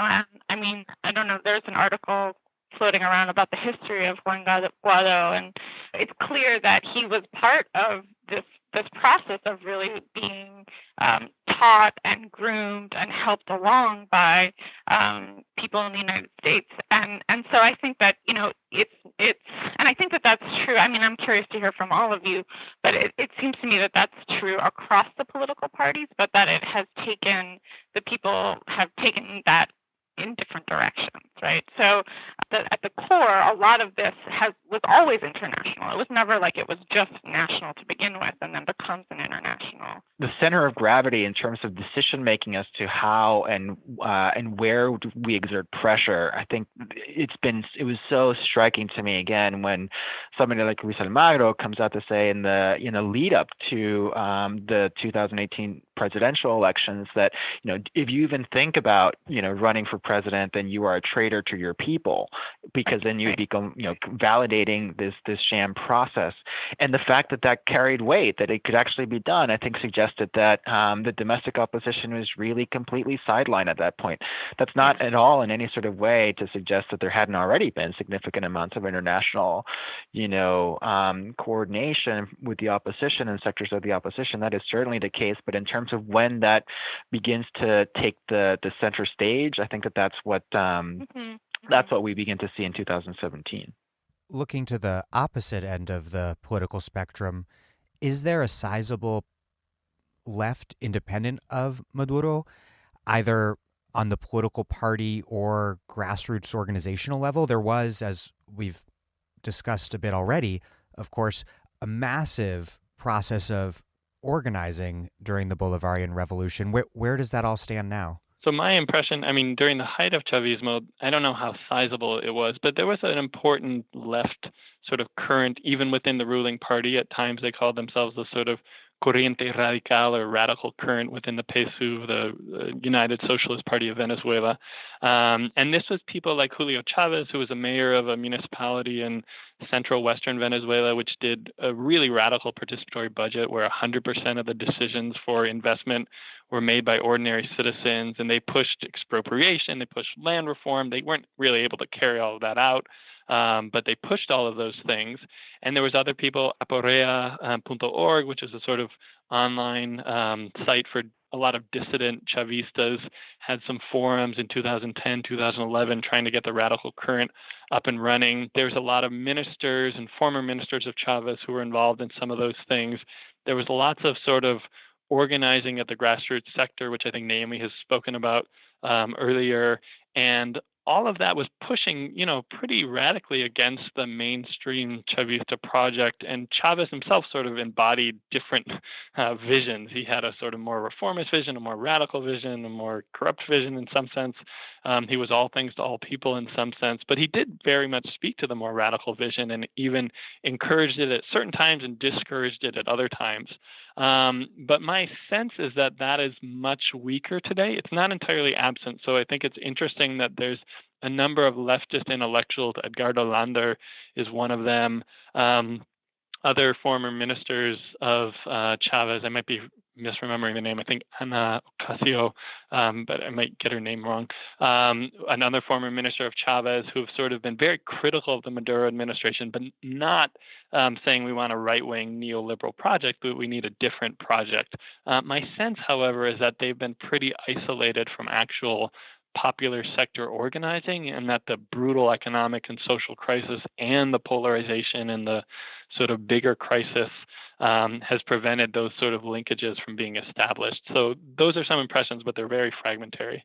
I don't know, there's an article floating around about the history of Juan Guaidó, and it's clear that he was part of this process of really being taught and groomed and helped along by people in the United States, and so I think that it's and I think that that's true. I'm curious to hear from all of you, but it seems to me that that's true across the political parties, but that it has taken the people have taken that in different directions, right? So at the core, a lot of this was always international. It was never like it was just national to begin with and then becomes an international.
The center of gravity in terms of decision making as to how and where we exert pressure, I think it was so striking to me again when somebody like Luis Almagro comes out to say in the lead up to the 2018 presidential elections that if you even think about running for president, then you are a traitor to your people, because then you become validating this sham process. And the fact that carried weight, that it could actually be done, I think suggested that the domestic opposition was really completely sidelined at that point. That's not at all in any sort of way to suggest that there hadn't already been significant amounts of international coordination with the opposition and sectors of the opposition. That is certainly the case, but in terms of when that begins to take the center stage, I think that's what that's what we begin to see in 2017.
Looking to the opposite end of the political spectrum, is there a sizable left independent of Maduro, either on the political party or grassroots organizational level? There was, as we've discussed a bit already, of course, a massive process of organizing during the Bolivarian Revolution. Where does that all stand now?
So my impression, I mean, during the height of Chavismo, I don't know how sizable it was, but there was an important left sort of current, even within the ruling party. At times they called themselves the sort of corriente radical or radical current within the PSU, the United Socialist Party of Venezuela. And this was people like Julio Chavez, who was a mayor of a municipality in central western Venezuela, which did a really radical participatory budget where 100% of the decisions for investment were made by ordinary citizens, and they pushed expropriation, they pushed land reform. They weren't really able to carry all of that out, but they pushed all of those things. And there was other people, aporea.org, which is a sort of online site for a lot of dissident Chavistas, had some forums in 2010, 2011, trying to get the radical current up and running. There's a lot of ministers and former ministers of Chavez who were involved in some of those things. There was lots of sort of organizing at the grassroots sector, which I think Naomi has spoken about earlier. And all of that was pushing, pretty radically against the mainstream Chavista project. And Chavez himself sort of embodied different visions. He had a sort of more reformist vision, a more radical vision, a more corrupt vision in some sense. He was all things to all people in some sense, but he did very much speak to the more radical vision and even encouraged it at certain times and discouraged it at other times. But my sense is that is much weaker today. It's not entirely absent. So I think it's interesting that there's a number of leftist intellectuals. Edgardo Lander is one of them. Other former ministers of Chavez, I might be misremembering the name, I think Ana Ocasio, but I might get her name wrong. Another former minister of Chavez who've sort of been very critical of the Maduro administration, but not saying we want a right-wing neoliberal project, but we need a different project. My sense, however, is that they've been pretty isolated from actual popular sector organizing, and that the brutal economic and social crisis and the polarization and the sort of bigger crisis has prevented those sort of linkages from being established. So those are some impressions, but they're very fragmentary.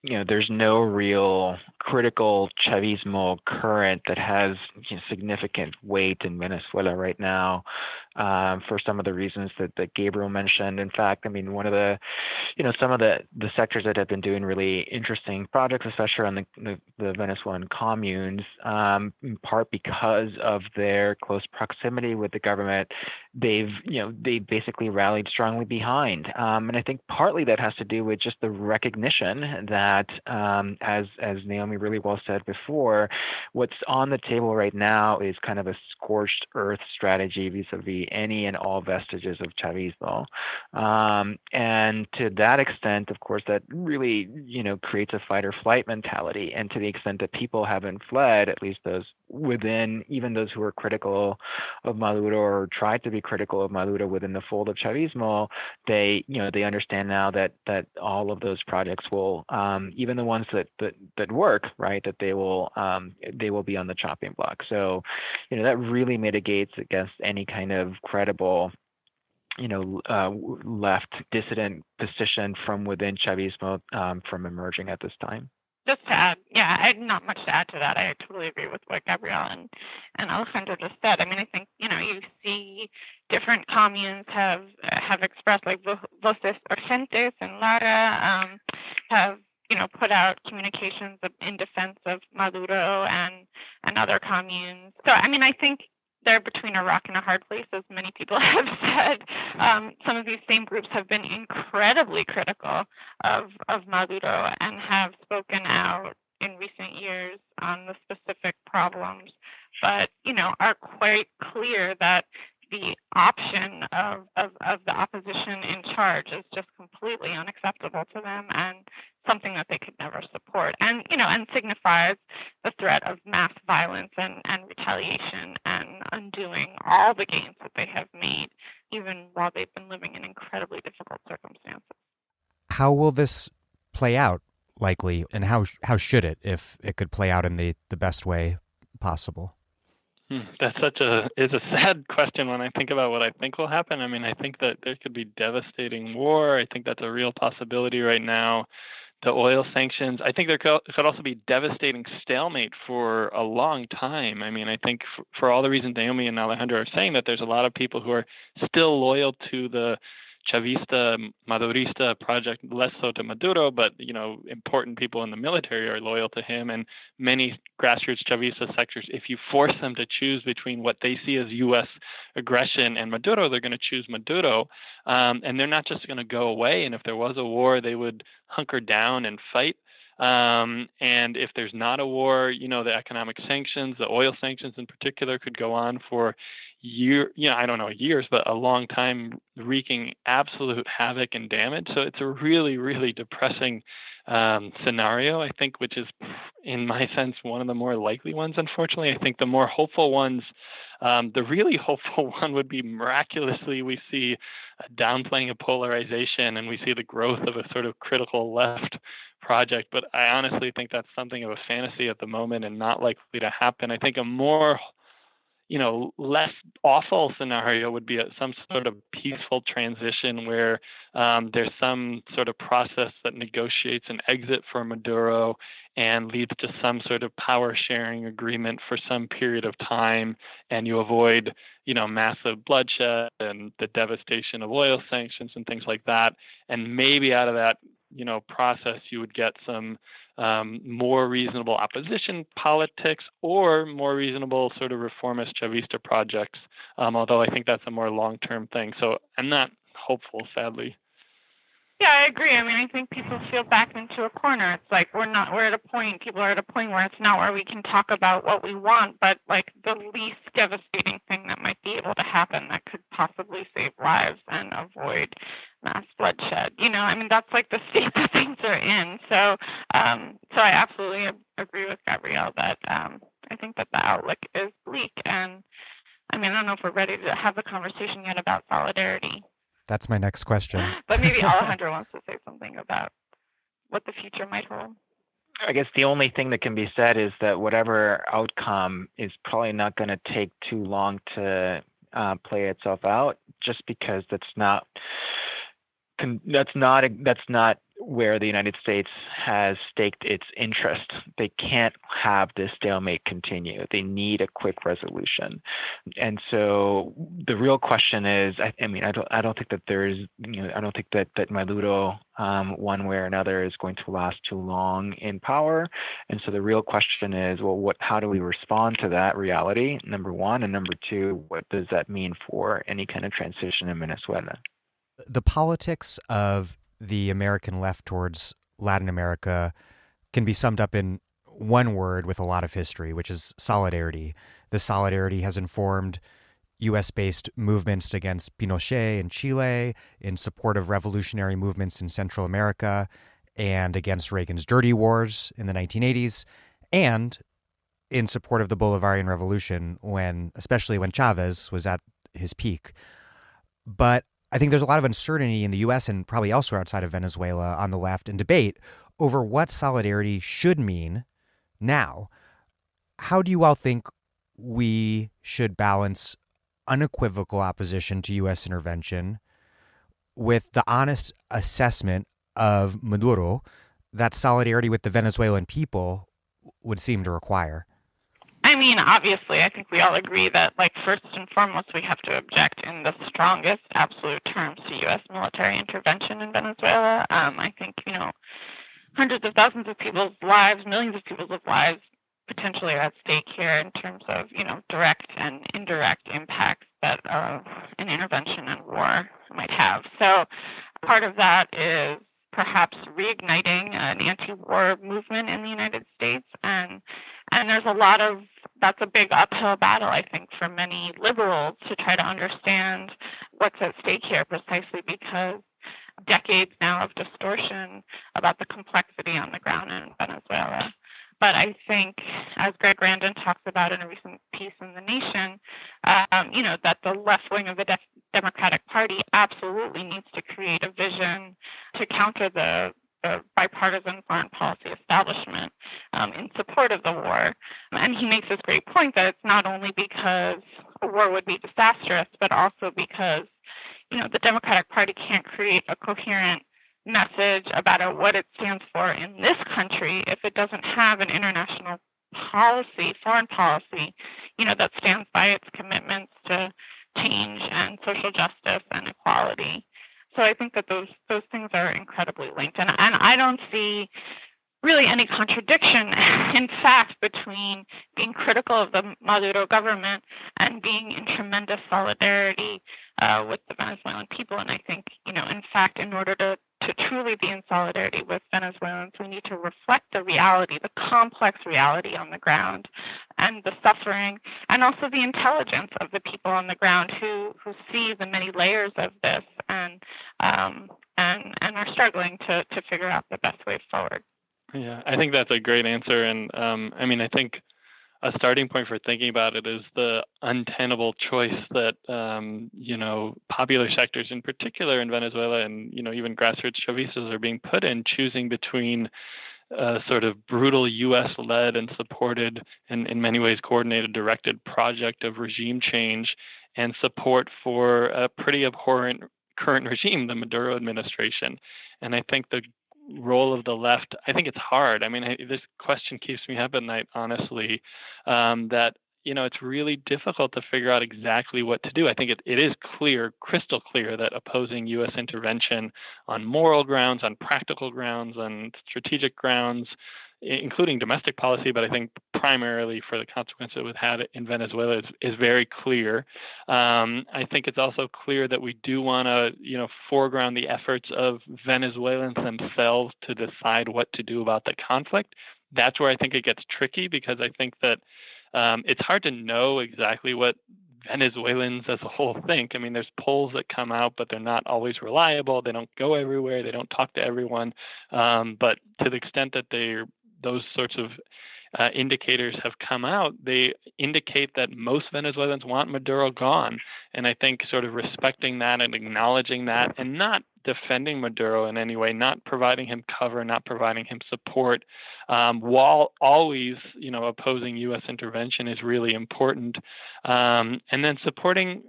There's no real critical Chavismo current that has significant weight in Venezuela right now, for some of the reasons that Gabriel mentioned. In fact, I mean, one of the, some of the sectors that have been doing really interesting projects, especially on the Venezuelan communes, in part because of their close proximity with the government, they basically rallied strongly behind. And I think partly that has to do with just the recognition that, as Naomi really well said before, what's on the table right now is kind of a scorched earth strategy vis-a-vis any and all vestiges of Chavismo. And to that extent, of course, that really, creates a fight or flight mentality. And to the extent that people haven't fled, at least those within, even those who are critical of Maduro or tried to be critical of Maduro within the fold of Chavismo, they understand now that all of those projects will, even the ones that work, right, that they will be on the chopping block. So, that really mitigates against any kind of credible, left dissident position from within Chavismo from emerging at this time.
Just to add, I not much to add to that. I totally agree with what Gabriel and Alejandro just said. I mean, I think, you see different communes have expressed, like Voces Urgentes and Lara have, put out communications in defense of Maduro and other communes. So, I mean, I think they're between a rock and a hard place, as many people have said. Some of these same groups have been incredibly critical of Maduro and have spoken out in recent years on the specific problems, but, are quite clear that the option of the opposition in charge is just completely unacceptable to them and something that they could never support, and signifies the threat of mass violence and retaliation and undoing all the gains that they have made, even while they've been living in incredibly difficult circumstances.
How will this play out, likely, and how should it, if it could play out in the best way possible?
That's it's a sad question when I think about what I think will happen. I mean, I think that there could be devastating war. I think that's a real possibility right now. the oil sanctions. I think there could also be devastating stalemate for a long time. I mean, I think for all the reasons Naomi and Alejandro are saying, that there's a lot of people who are still loyal to the Chavista, Madurista project, less so to Maduro, but, important people in the military are loyal to him, and many grassroots Chavista sectors, if you force them to choose between what they see as U.S. aggression and Maduro, they're going to choose Maduro, and they're not just going to go away. And if there was a war, they would hunker down and fight. And if there's not a war, the economic sanctions, the oil sanctions in particular, could go on for years, but a long time, wreaking absolute havoc and damage. So it's a really, really depressing scenario, I think, which is, in my sense, one of the more likely ones, unfortunately. I think the more hopeful ones, the really hopeful one would be, miraculously, we see a downplaying of polarization and we see the growth of a sort of critical left project. But I honestly think that's something of a fantasy at the moment and not likely to happen. I think a more less awful scenario would be some sort of peaceful transition where there's some sort of process that negotiates an exit for Maduro and leads to some sort of power sharing agreement for some period of time, and you avoid, massive bloodshed and the devastation of oil sanctions and things like that. And maybe out of that, process, you would get some more reasonable opposition politics or more reasonable sort of reformist Chavista projects, although I think that's a more long-term thing. So I'm not hopeful, sadly.
Yeah, I agree. I mean, I think people feel backed into a corner. It's like people are at a point where it's not where we can talk about what we want, but like the least devastating thing that might be able to happen that could possibly save lives and avoid mass bloodshed. I mean, that's like the state that things are in. So I absolutely agree with Gabriel that I think that the outlook is bleak. And I mean, I don't know if we're ready to have a conversation yet about solidarity.
That's my next question.
But maybe Alejandro wants to say something about what the future might hold.
I guess the only thing that can be said is that whatever outcome is probably not going to take too long to play itself out, just because that's not where the United States has staked its interest. They can't have this stalemate continue. They need a quick resolution. And so the real question is, I don't think that there's, I don't think that Maduro, one way or another, is going to last too long in power. And so the real question is, well, how do we respond to that reality, number one? And number two, what does that mean for any kind of transition in Venezuela?
The politics of the American left towards Latin America can be summed up in one word with a lot of history, which is solidarity. The solidarity has informed U.S.-based movements against Pinochet in Chile, in support of revolutionary movements in Central America, and against Reagan's dirty wars in the 1980s, and in support of the Bolivarian Revolution, especially when Chavez was at his peak. But I think there's a lot of uncertainty in the U.S. and probably elsewhere outside of Venezuela on the left and debate over what solidarity should mean now. How do you all think we should balance unequivocal opposition to U.S. intervention with the honest assessment of Maduro that solidarity with the Venezuelan people would seem to require?
I mean, obviously, I think we all agree that, first and foremost, we have to object in the strongest absolute terms to U.S. military intervention in Venezuela. I think, hundreds of thousands of people's lives, millions of people's lives potentially are at stake here in terms of, direct and indirect impacts that an intervention and war might have. So part of that is perhaps reigniting an anti-war movement in the United States. And there's that's a big uphill battle, I think, for many liberals to try to understand what's at stake here, precisely because decades now of distortion about the complexity on the ground in Venezuela. But I think, as Greg Grandin talks about in a recent piece in The Nation, that the left wing of the Democratic Party absolutely needs to create a vision to counter the bipartisan foreign policy establishment in support of the war. And he makes this great point that it's not only because a war would be disastrous, but also because, the Democratic Party can't create a coherent message about what it stands for in this country if it doesn't have an international policy, foreign policy, that stands by its commitments to change and social justice and equality. So I think that those things are incredibly linked. And I don't see really any contradiction, in fact, between being critical of the Maduro government and being in tremendous solidarity with the Venezuelan people. And I think, in fact, in order to truly be in solidarity with Venezuelans, we need to reflect the reality, the complex reality on the ground, and the suffering, and also the intelligence of the people on the ground who see the many layers of this and are struggling to figure out the best way forward.
Yeah, I think that's a great answer. And I think a starting point for thinking about it is the untenable choice that, popular sectors in particular in Venezuela and, even grassroots Chavistas are being put in, choosing between a sort of brutal U.S.-led and supported and in many ways coordinated, directed project of regime change and support for a pretty abhorrent current regime, the Maduro administration. And I think the role of the left, I think it's hard. This question keeps me up at night, honestly, that, it's really difficult to figure out exactly what to do. I think it is clear, crystal clear, that opposing U.S. intervention on moral grounds, on practical grounds, on strategic grounds, including domestic policy, but I think primarily for the consequences it would have in Venezuela is very clear. I think it's also clear that we do want to, foreground the efforts of Venezuelans themselves to decide what to do about the conflict. That's where I think it gets tricky, because I think that it's hard to know exactly what Venezuelans as a whole think. There's polls that come out, but they're not always reliable. They don't go everywhere. They don't talk to everyone. But to the extent that those sorts of indicators have come out, they indicate that most Venezuelans want Maduro gone. And I think sort of respecting that and acknowledging that and not defending Maduro in any way, not providing him cover, not providing him support, while always, opposing U.S. intervention is really important. And then supporting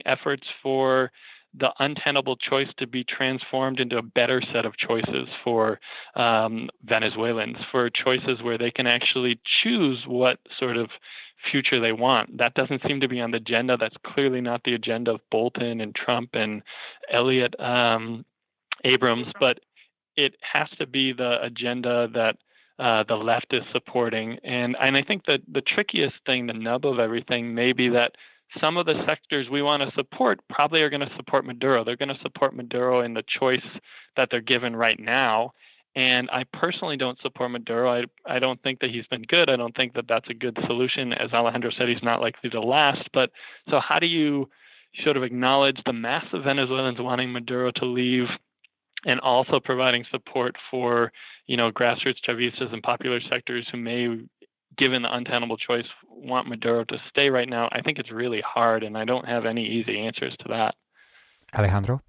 efforts for the untenable choice to be transformed into a better set of choices for Venezuelans, for choices where they can actually choose what sort of future they want. That doesn't seem to be on the agenda. That's clearly not the agenda of Bolton and Trump and Elliott Abrams, but it has to be the agenda that the left is supporting. And I think that the trickiest thing, the nub of everything, may be that some of the sectors we want to support probably are going to support Maduro. They're going to support Maduro in the choice that they're given right now. And I personally don't support Maduro. I don't think that he's been good. I don't think that that's a good solution. As Alejandro said, he's not likely to last. But so how do you sort of acknowledge the mass of Venezuelans wanting Maduro to leave and also providing support for, grassroots Chavistas and popular sectors who may, given the untenable choice, want Maduro to stay right now? I think it's really hard, and I don't have any easy answers to that.
Alejandro?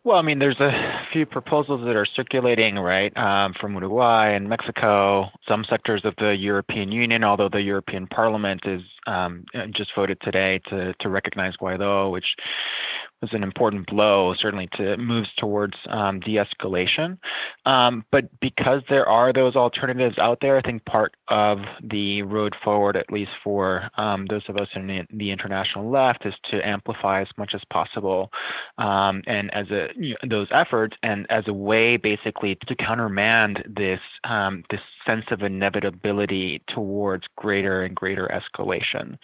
Well, there's a few proposals that are circulating, right, from Uruguay and Mexico, some sectors of the European Union, although the European Parliament is just voted today to recognize Guaidó, which was an important blow, certainly moves towards de-escalation. But because there are those alternatives out there, I think part of the road forward, at least for those of us in the international left, is to amplify as much as possible and those efforts, and as a way basically to countermand this sense of inevitability towards greater and greater escalation.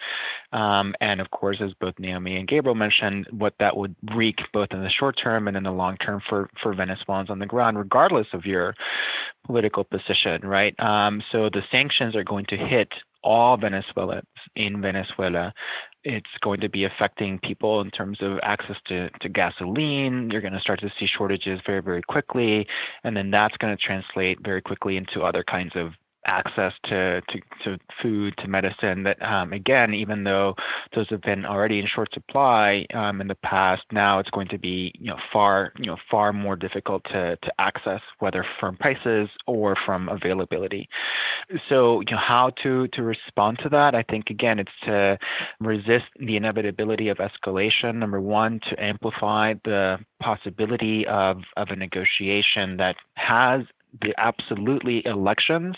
And of course, as both Naomi and Gabriel mentioned, what that would wreak both in the short term and in the long term for Venezuelans on the ground, regardless of your political position, right? So the sanctions are going to hit all Venezuelans in Venezuela. It's going to be affecting people in terms of access to gasoline. You're going to start to see shortages very, very quickly. And then that's going to translate very quickly into other kinds of access to food, to medicine, that again, even though those have been already in short supply in the past, now it's going to be far more difficult to access, whether from prices or from availability. So how to respond to that? I think again it's to resist the inevitability of escalation. Number one, to amplify the possibility of a negotiation that has absolutely elections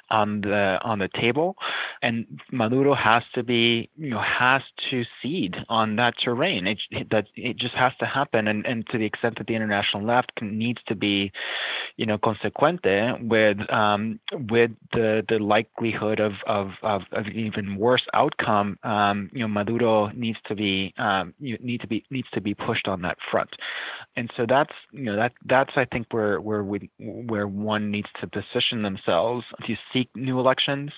on the table, and Maduro has to cede on that terrain. It just has to happen, and to the extent that the international left needs to be consecuente with the likelihood of an even worse outcome, Maduro needs to be pushed on that front. And so that's I think where one needs to position themselves to seek new elections,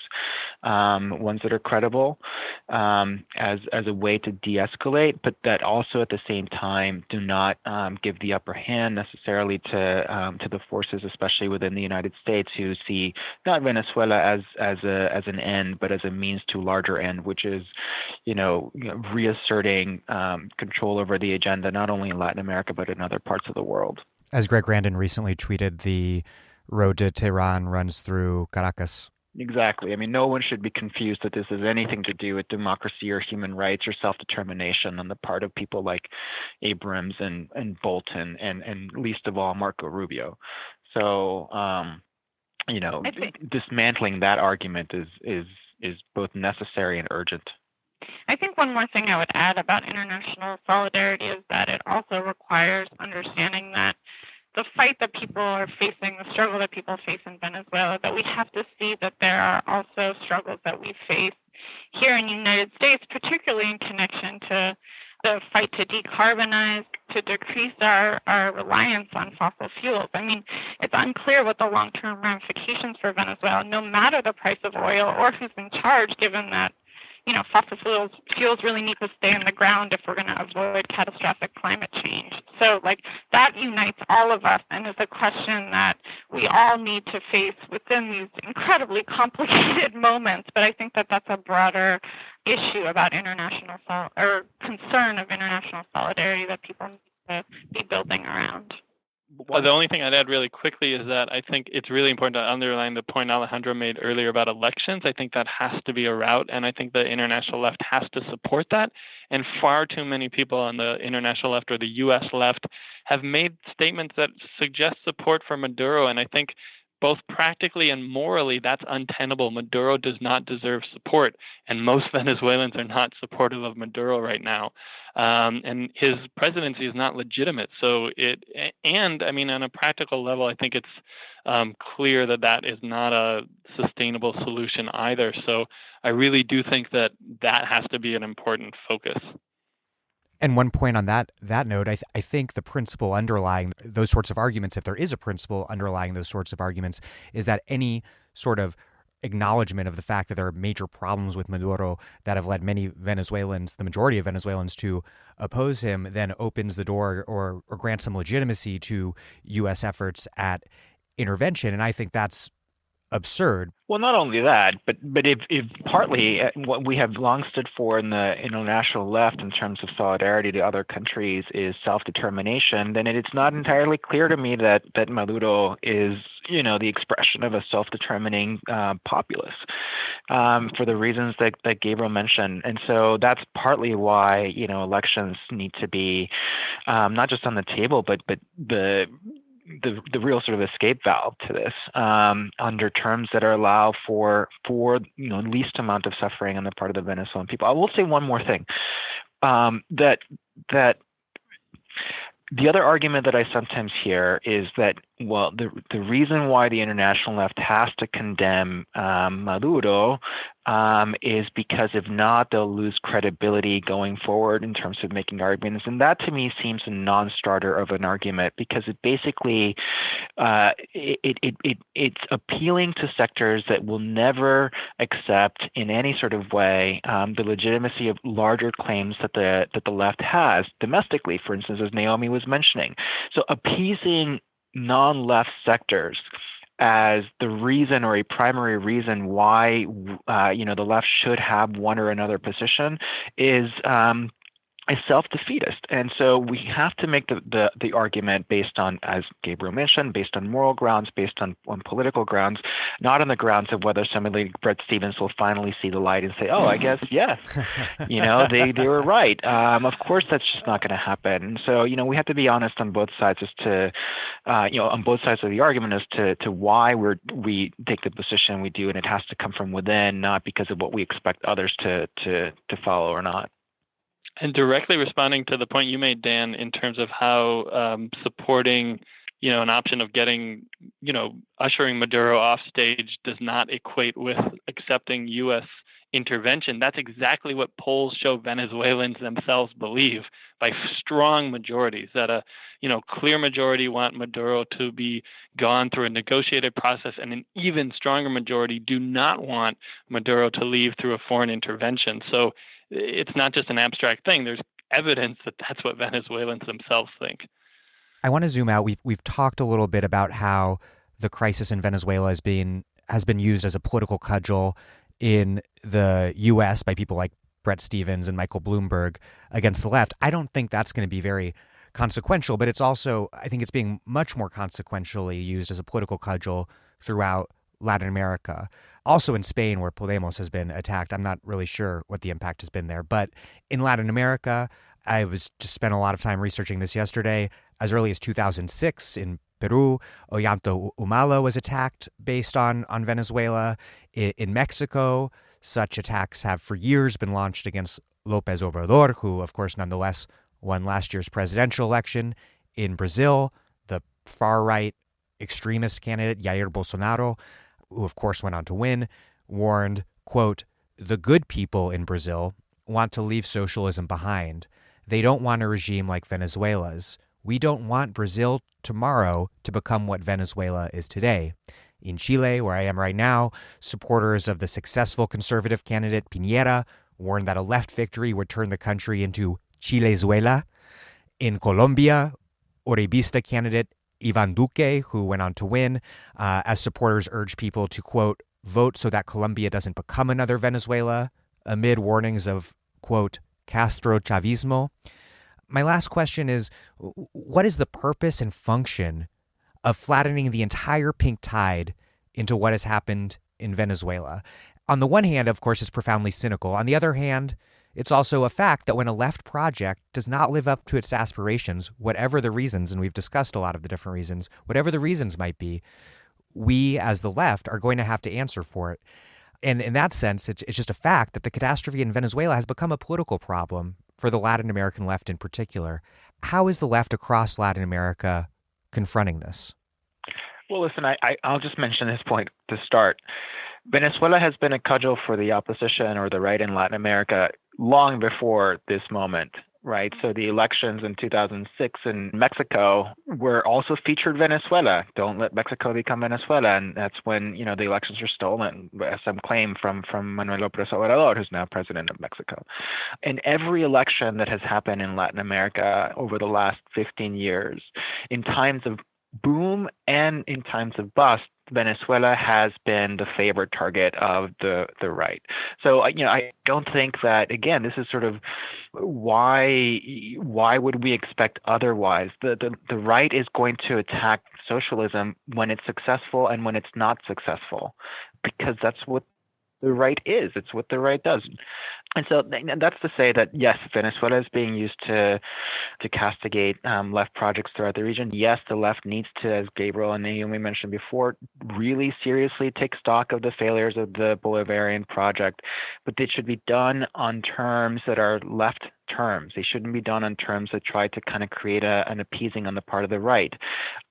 ones that are credible, as a way to de-escalate, but that also at the same time do not give the upper hand necessarily to the forces, especially within the United States, who see not Venezuela as an end, but as a means to a larger end, which is reasserting control over the agenda not only in Latin America but in other parts of the world. As Greg Grandin recently tweeted, the road to Tehran runs through Caracas. Exactly. I mean, no one should be confused that this has anything to do with democracy or human rights or self-determination on the part of people like Abrams and Bolton and least of all Marco Rubio. So, dismantling that argument is both necessary and urgent.
I think one more thing I would add about international solidarity is that it also requires understanding that the fight that people are facing, the struggle that people face in Venezuela, that we have to see that there are also struggles that we face here in the United States, particularly in connection to the fight to decarbonize, to decrease our reliance on fossil fuels. I mean, it's unclear what the long-term ramifications for Venezuela, no matter the price of oil or who's in charge, given that fossil fuels really need to stay in the ground if we're going to avoid catastrophic climate change. So, that unites all of us, and is a question that we all need to face within these incredibly complicated moments. But I think that that's a broader issue about concern of international solidarity that people need to be building around.
Well, the only thing I'd add really quickly is that I think it's really important to underline the point Alejandro made earlier about elections. I think that has to be a route, and I think the international left has to support that. And far too many people on the international left or the U.S. left have made statements that suggest support for Maduro, and I think both practically and morally, that's untenable. Maduro does not deserve support, and most Venezuelans are not supportive of Maduro right now. And his presidency is not legitimate. So on a practical level, I think it's clear that is not a sustainable solution either. So I really do think that has to be an important focus.
And one point on that note, I think the principle underlying those sorts of arguments, if there is a principle underlying those sorts of arguments, is that any sort of acknowledgement of the fact that there are major problems with Maduro that have led many Venezuelans, the majority of Venezuelans, to oppose him, then opens the door or grants some legitimacy to U.S. efforts at intervention. And I think that's absurd.
Well, not only that, but if partly what we have long stood for in the international left in terms of solidarity to other countries is self-determination, then it's not entirely clear to me that Maduro is the expression of a self-determining populace for the reasons that Gabriel mentioned. And so that's partly why elections need to be not just on the table, but the real sort of escape valve to this under terms that allow for least amount of suffering on the part of the Venezuelan people. I will say one more thing, that the other argument that I sometimes hear is that, well, the reason why the international left has to condemn Maduro is because if not, they'll lose credibility going forward in terms of making arguments. And that to me seems a non-starter of an argument, because it basically it's appealing to sectors that will never accept in any sort of way the legitimacy of larger claims that the left has domestically, for instance, as Naomi was mentioning. So appeasing non-left sectors as the reason or a primary reason why the left should have one or another position is self-defeatist. And so we have to make the argument based on, as Gabriel mentioned, based on moral grounds, based on political grounds, not on the grounds of whether somebody like Bret Stephens will finally see the light and say, oh, I guess, yes, they were right. Of course, that's just not going to happen. So, we have to be honest on both sides as to, on both sides of the argument as to why we take the position we do, and it has to come from within, not because of what we expect others to follow or not.
And directly responding to the point you made, Dan, in terms of how supporting, an option of getting, ushering Maduro off stage does not equate with accepting U.S. intervention. That's exactly what polls show Venezuelans themselves believe by strong majorities, that a clear majority want Maduro to be gone through a negotiated process, and an even stronger majority do not want Maduro to leave through a foreign intervention. So it's not just an abstract thing. There's evidence that that's what Venezuelans themselves think.
I want to zoom out. We've talked a little bit about how the crisis in Venezuela has been used as a political cudgel in the U.S. by people like Bret Stephens and Michael Bloomberg against the left. I don't think that's going to be very consequential, but I think it's being much more consequentially used as a political cudgel throughout Latin America. Also in Spain, where Podemos has been attacked. I'm not really sure what the impact has been there. But in Latin America, I just spent a lot of time researching this yesterday. As early as 2006 in Peru, Ollanta Humala was attacked based on Venezuela. In Mexico, such attacks have for years been launched against López Obrador, who, of course, nonetheless won last year's presidential election. In Brazil, the far-right extremist candidate Jair Bolsonaro, who of course went on to win, warned, quote, "The good people in Brazil want to leave socialism behind. They don't want a regime like Venezuela's. We don't want Brazil tomorrow to become what Venezuela is today." In Chile, where I am right now, supporters of the successful conservative candidate Piñera warned that a left victory would turn the country into Chilezuela. In Colombia, Uribista candidate Iván Duque, who went on to win, as supporters urged people to, quote, "vote so that Colombia doesn't become another Venezuela," amid warnings of, quote, "Castro Chavismo." My last question is, what is the purpose and function of flattening the entire pink tide into what has happened in Venezuela? On the one hand, of course, it's profoundly cynical. On the other hand, it's also a fact that when a left project does not live up to its aspirations, whatever the reasons, and we've discussed a lot of the different reasons, whatever the reasons might be, we as the left are going to have to answer for it. And in that sense, it's just a fact that the catastrophe in Venezuela has become a political problem for the Latin American left in particular. How is the left across Latin America confronting this?
Well, listen, I'll just mention this point to start. Venezuela has been a cudgel for the opposition or the right in Latin America long before this moment, right? So the elections in 2006 in Mexico were also featured Venezuela. Don't let Mexico become Venezuela. And that's when, the elections were stolen, as some claim from Manuel López Obrador, who's now president of Mexico. And every election that has happened in Latin America over the last 15 years, in times of boom and in times of bust, Venezuela has been the favorite target of the right. So, I don't think that, again, this is sort of why would we expect otherwise? The right is going to attack socialism when it's successful and when it's not successful, because that's what the right is. It's what the right does. And so that's to say that, yes, Venezuela is being used to castigate left projects throughout the region. Yes, the left needs to, as Gabriel and Naomi mentioned before, really seriously take stock of the failures of the Bolivarian project, but it should be done on terms that are left terms. They shouldn't be done on terms that try to kind of create an appeasing on the part of the right.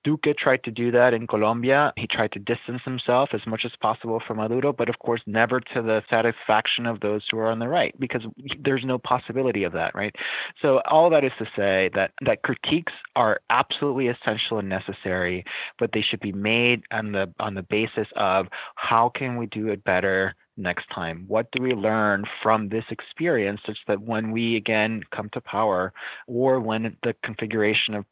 Duque tried to do that in Colombia. He tried to distance himself as much as possible from Maduro, but of course never to the satisfaction of those who are on the right, because there's no possibility of that, right? So all that is to say that critiques are absolutely essential and necessary, but they should be made on the basis of how can we do it better next time? What do we learn from this experience such that when we again come to power, or when the configuration of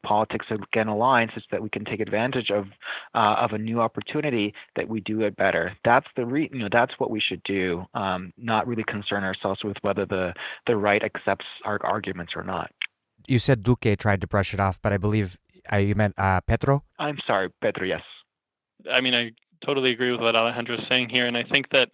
politics again aligns, such that we can take advantage of a new opportunity, that we do it better? That's that's what we should do. Not really concern ourselves with whether the right accepts our arguments or not.
You said Duque tried to brush it off, but I believe you meant Petro?
I'm sorry, Pedro, yes.
I mean, I totally agree with what Alejandro is saying here. And I think that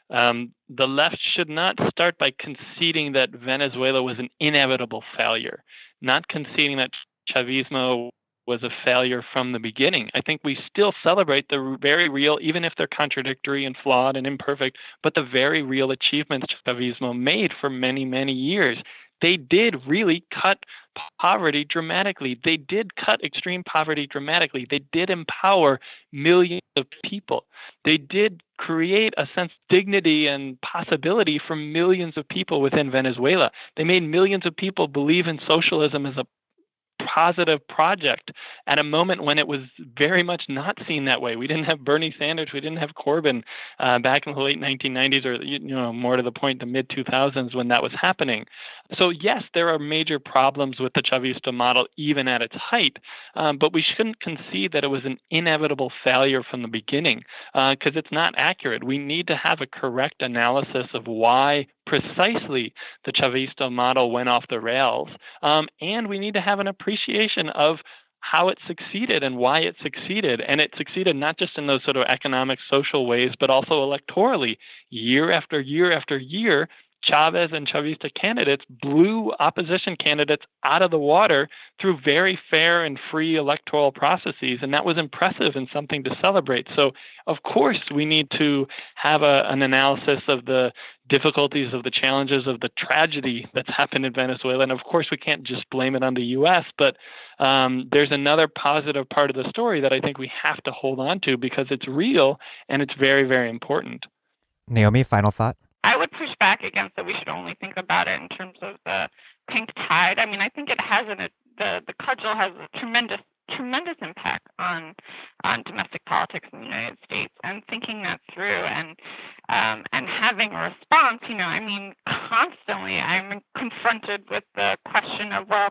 the left should not start by conceding that Venezuela was an inevitable failure, not conceding that Chavismo was a failure from the beginning. I think we still celebrate the very real, even if they're contradictory and flawed and imperfect, but the very real achievements Chavismo made for many, many years. They did really cut poverty dramatically. They did cut extreme poverty dramatically. They did empower millions of people. They did create a sense of dignity and possibility for millions of people within Venezuela. They made millions of people believe in socialism as a positive project at a moment when it was very much not seen that way. We didn't have Bernie Sanders, we didn't have Corbyn back in the late 1990s, or more to the point, the mid 2000s when that was happening. So yes, there are major problems with the Chavista model even at its height, but we shouldn't concede that it was an inevitable failure from the beginning, because it's not accurate. We need to have a correct analysis of why precisely the Chavista model went off the rails, and we need to have an appreciation of how it succeeded and why it succeeded. And it succeeded not just in those sort of economic, social ways, but also electorally. Year after year after year, Chavez and Chavista candidates blew opposition candidates out of the water through very fair and free electoral processes. And that was impressive and something to celebrate. So, of course, we need to have an analysis of the difficulties, of the challenges, of the tragedy that's happened in Venezuela. And, of course, we can't just blame it on the U.S., but there's another positive part of the story that I think we have to hold on to because it's real and it's very, very important.
Naomi, final thought?
I would push back against that we should only think about it in terms of the pink tide. I mean, I think it has the cudgel has a tremendous impact on domestic politics in the United States, and thinking that through and having a response. I mean, constantly I'm confronted with the question of, well,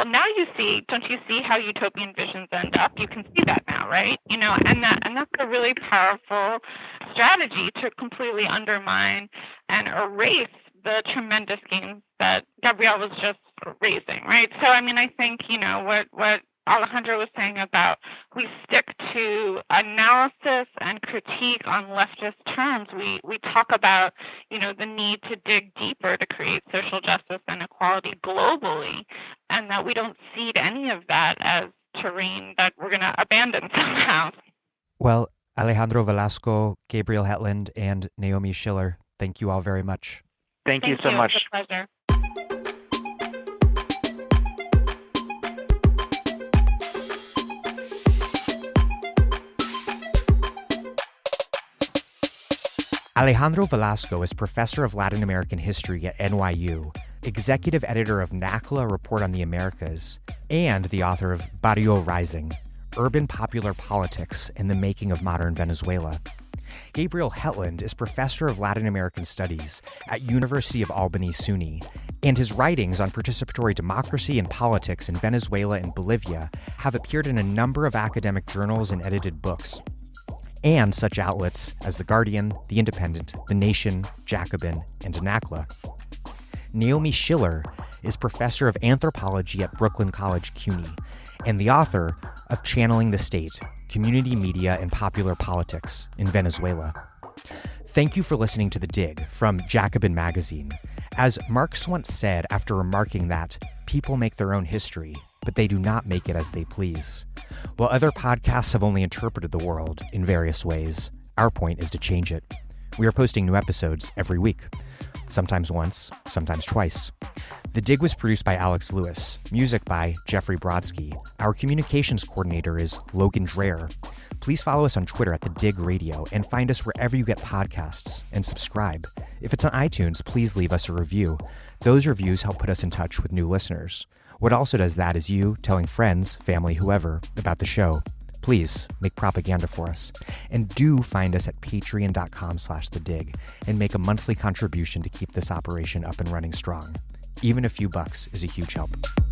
now don't you see how utopian visions end up? You can see that now, right? And that's a really powerful strategy to completely undermine and erase the tremendous gains that Gabriel was just raising, right? So, I mean, I think, what Alejandro was saying about we stick to analysis and critique on leftist terms. We talk about, the need to dig deeper to create social justice and equality globally, and that we don't cede any of that as terrain that we're going to abandon somehow.
Well, Alejandro Velasco, Gabriel Hetland, and Naomi Schiller, thank you all very much.
Thank you so much.
It's a pleasure.
Alejandro Velasco is professor of Latin American history at NYU, executive editor of NACLA Report on the Americas, and the author of Barrio Rising, Urban Popular Politics and the Making of Modern Venezuela. Gabriel Hetland is professor of Latin American Studies at University of Albany SUNY, and his writings on participatory democracy and politics in Venezuela and Bolivia have appeared in a number of academic journals and edited books, and such outlets as The Guardian, The Independent, The Nation, Jacobin, and NACLA. Naomi Schiller is professor of anthropology at Brooklyn College CUNY and the author of Channeling the State, Community Media and Popular Politics in Venezuela. Thank you for listening to The Dig from Jacobin Magazine. As Marx once said after remarking that people make their own history, but they do not make it as they please. While other podcasts have only interpreted the world in various ways, our point is to change it. We are posting new episodes every week, sometimes once, sometimes twice. The Dig was produced by Alex Lewis, music by Jeffrey Brodsky. Our communications coordinator is Logan Dreher. Please follow us on Twitter at The Dig Radio and find us wherever you get podcasts and subscribe. If it's on iTunes, please leave us a review. Those reviews help put us in touch with new listeners. What also does that is you telling friends, family, whoever, about the show. Please make propaganda for us. And do find us at patreon.com/thedig and make a monthly contribution to keep this operation up and running strong. Even a few bucks is a huge help.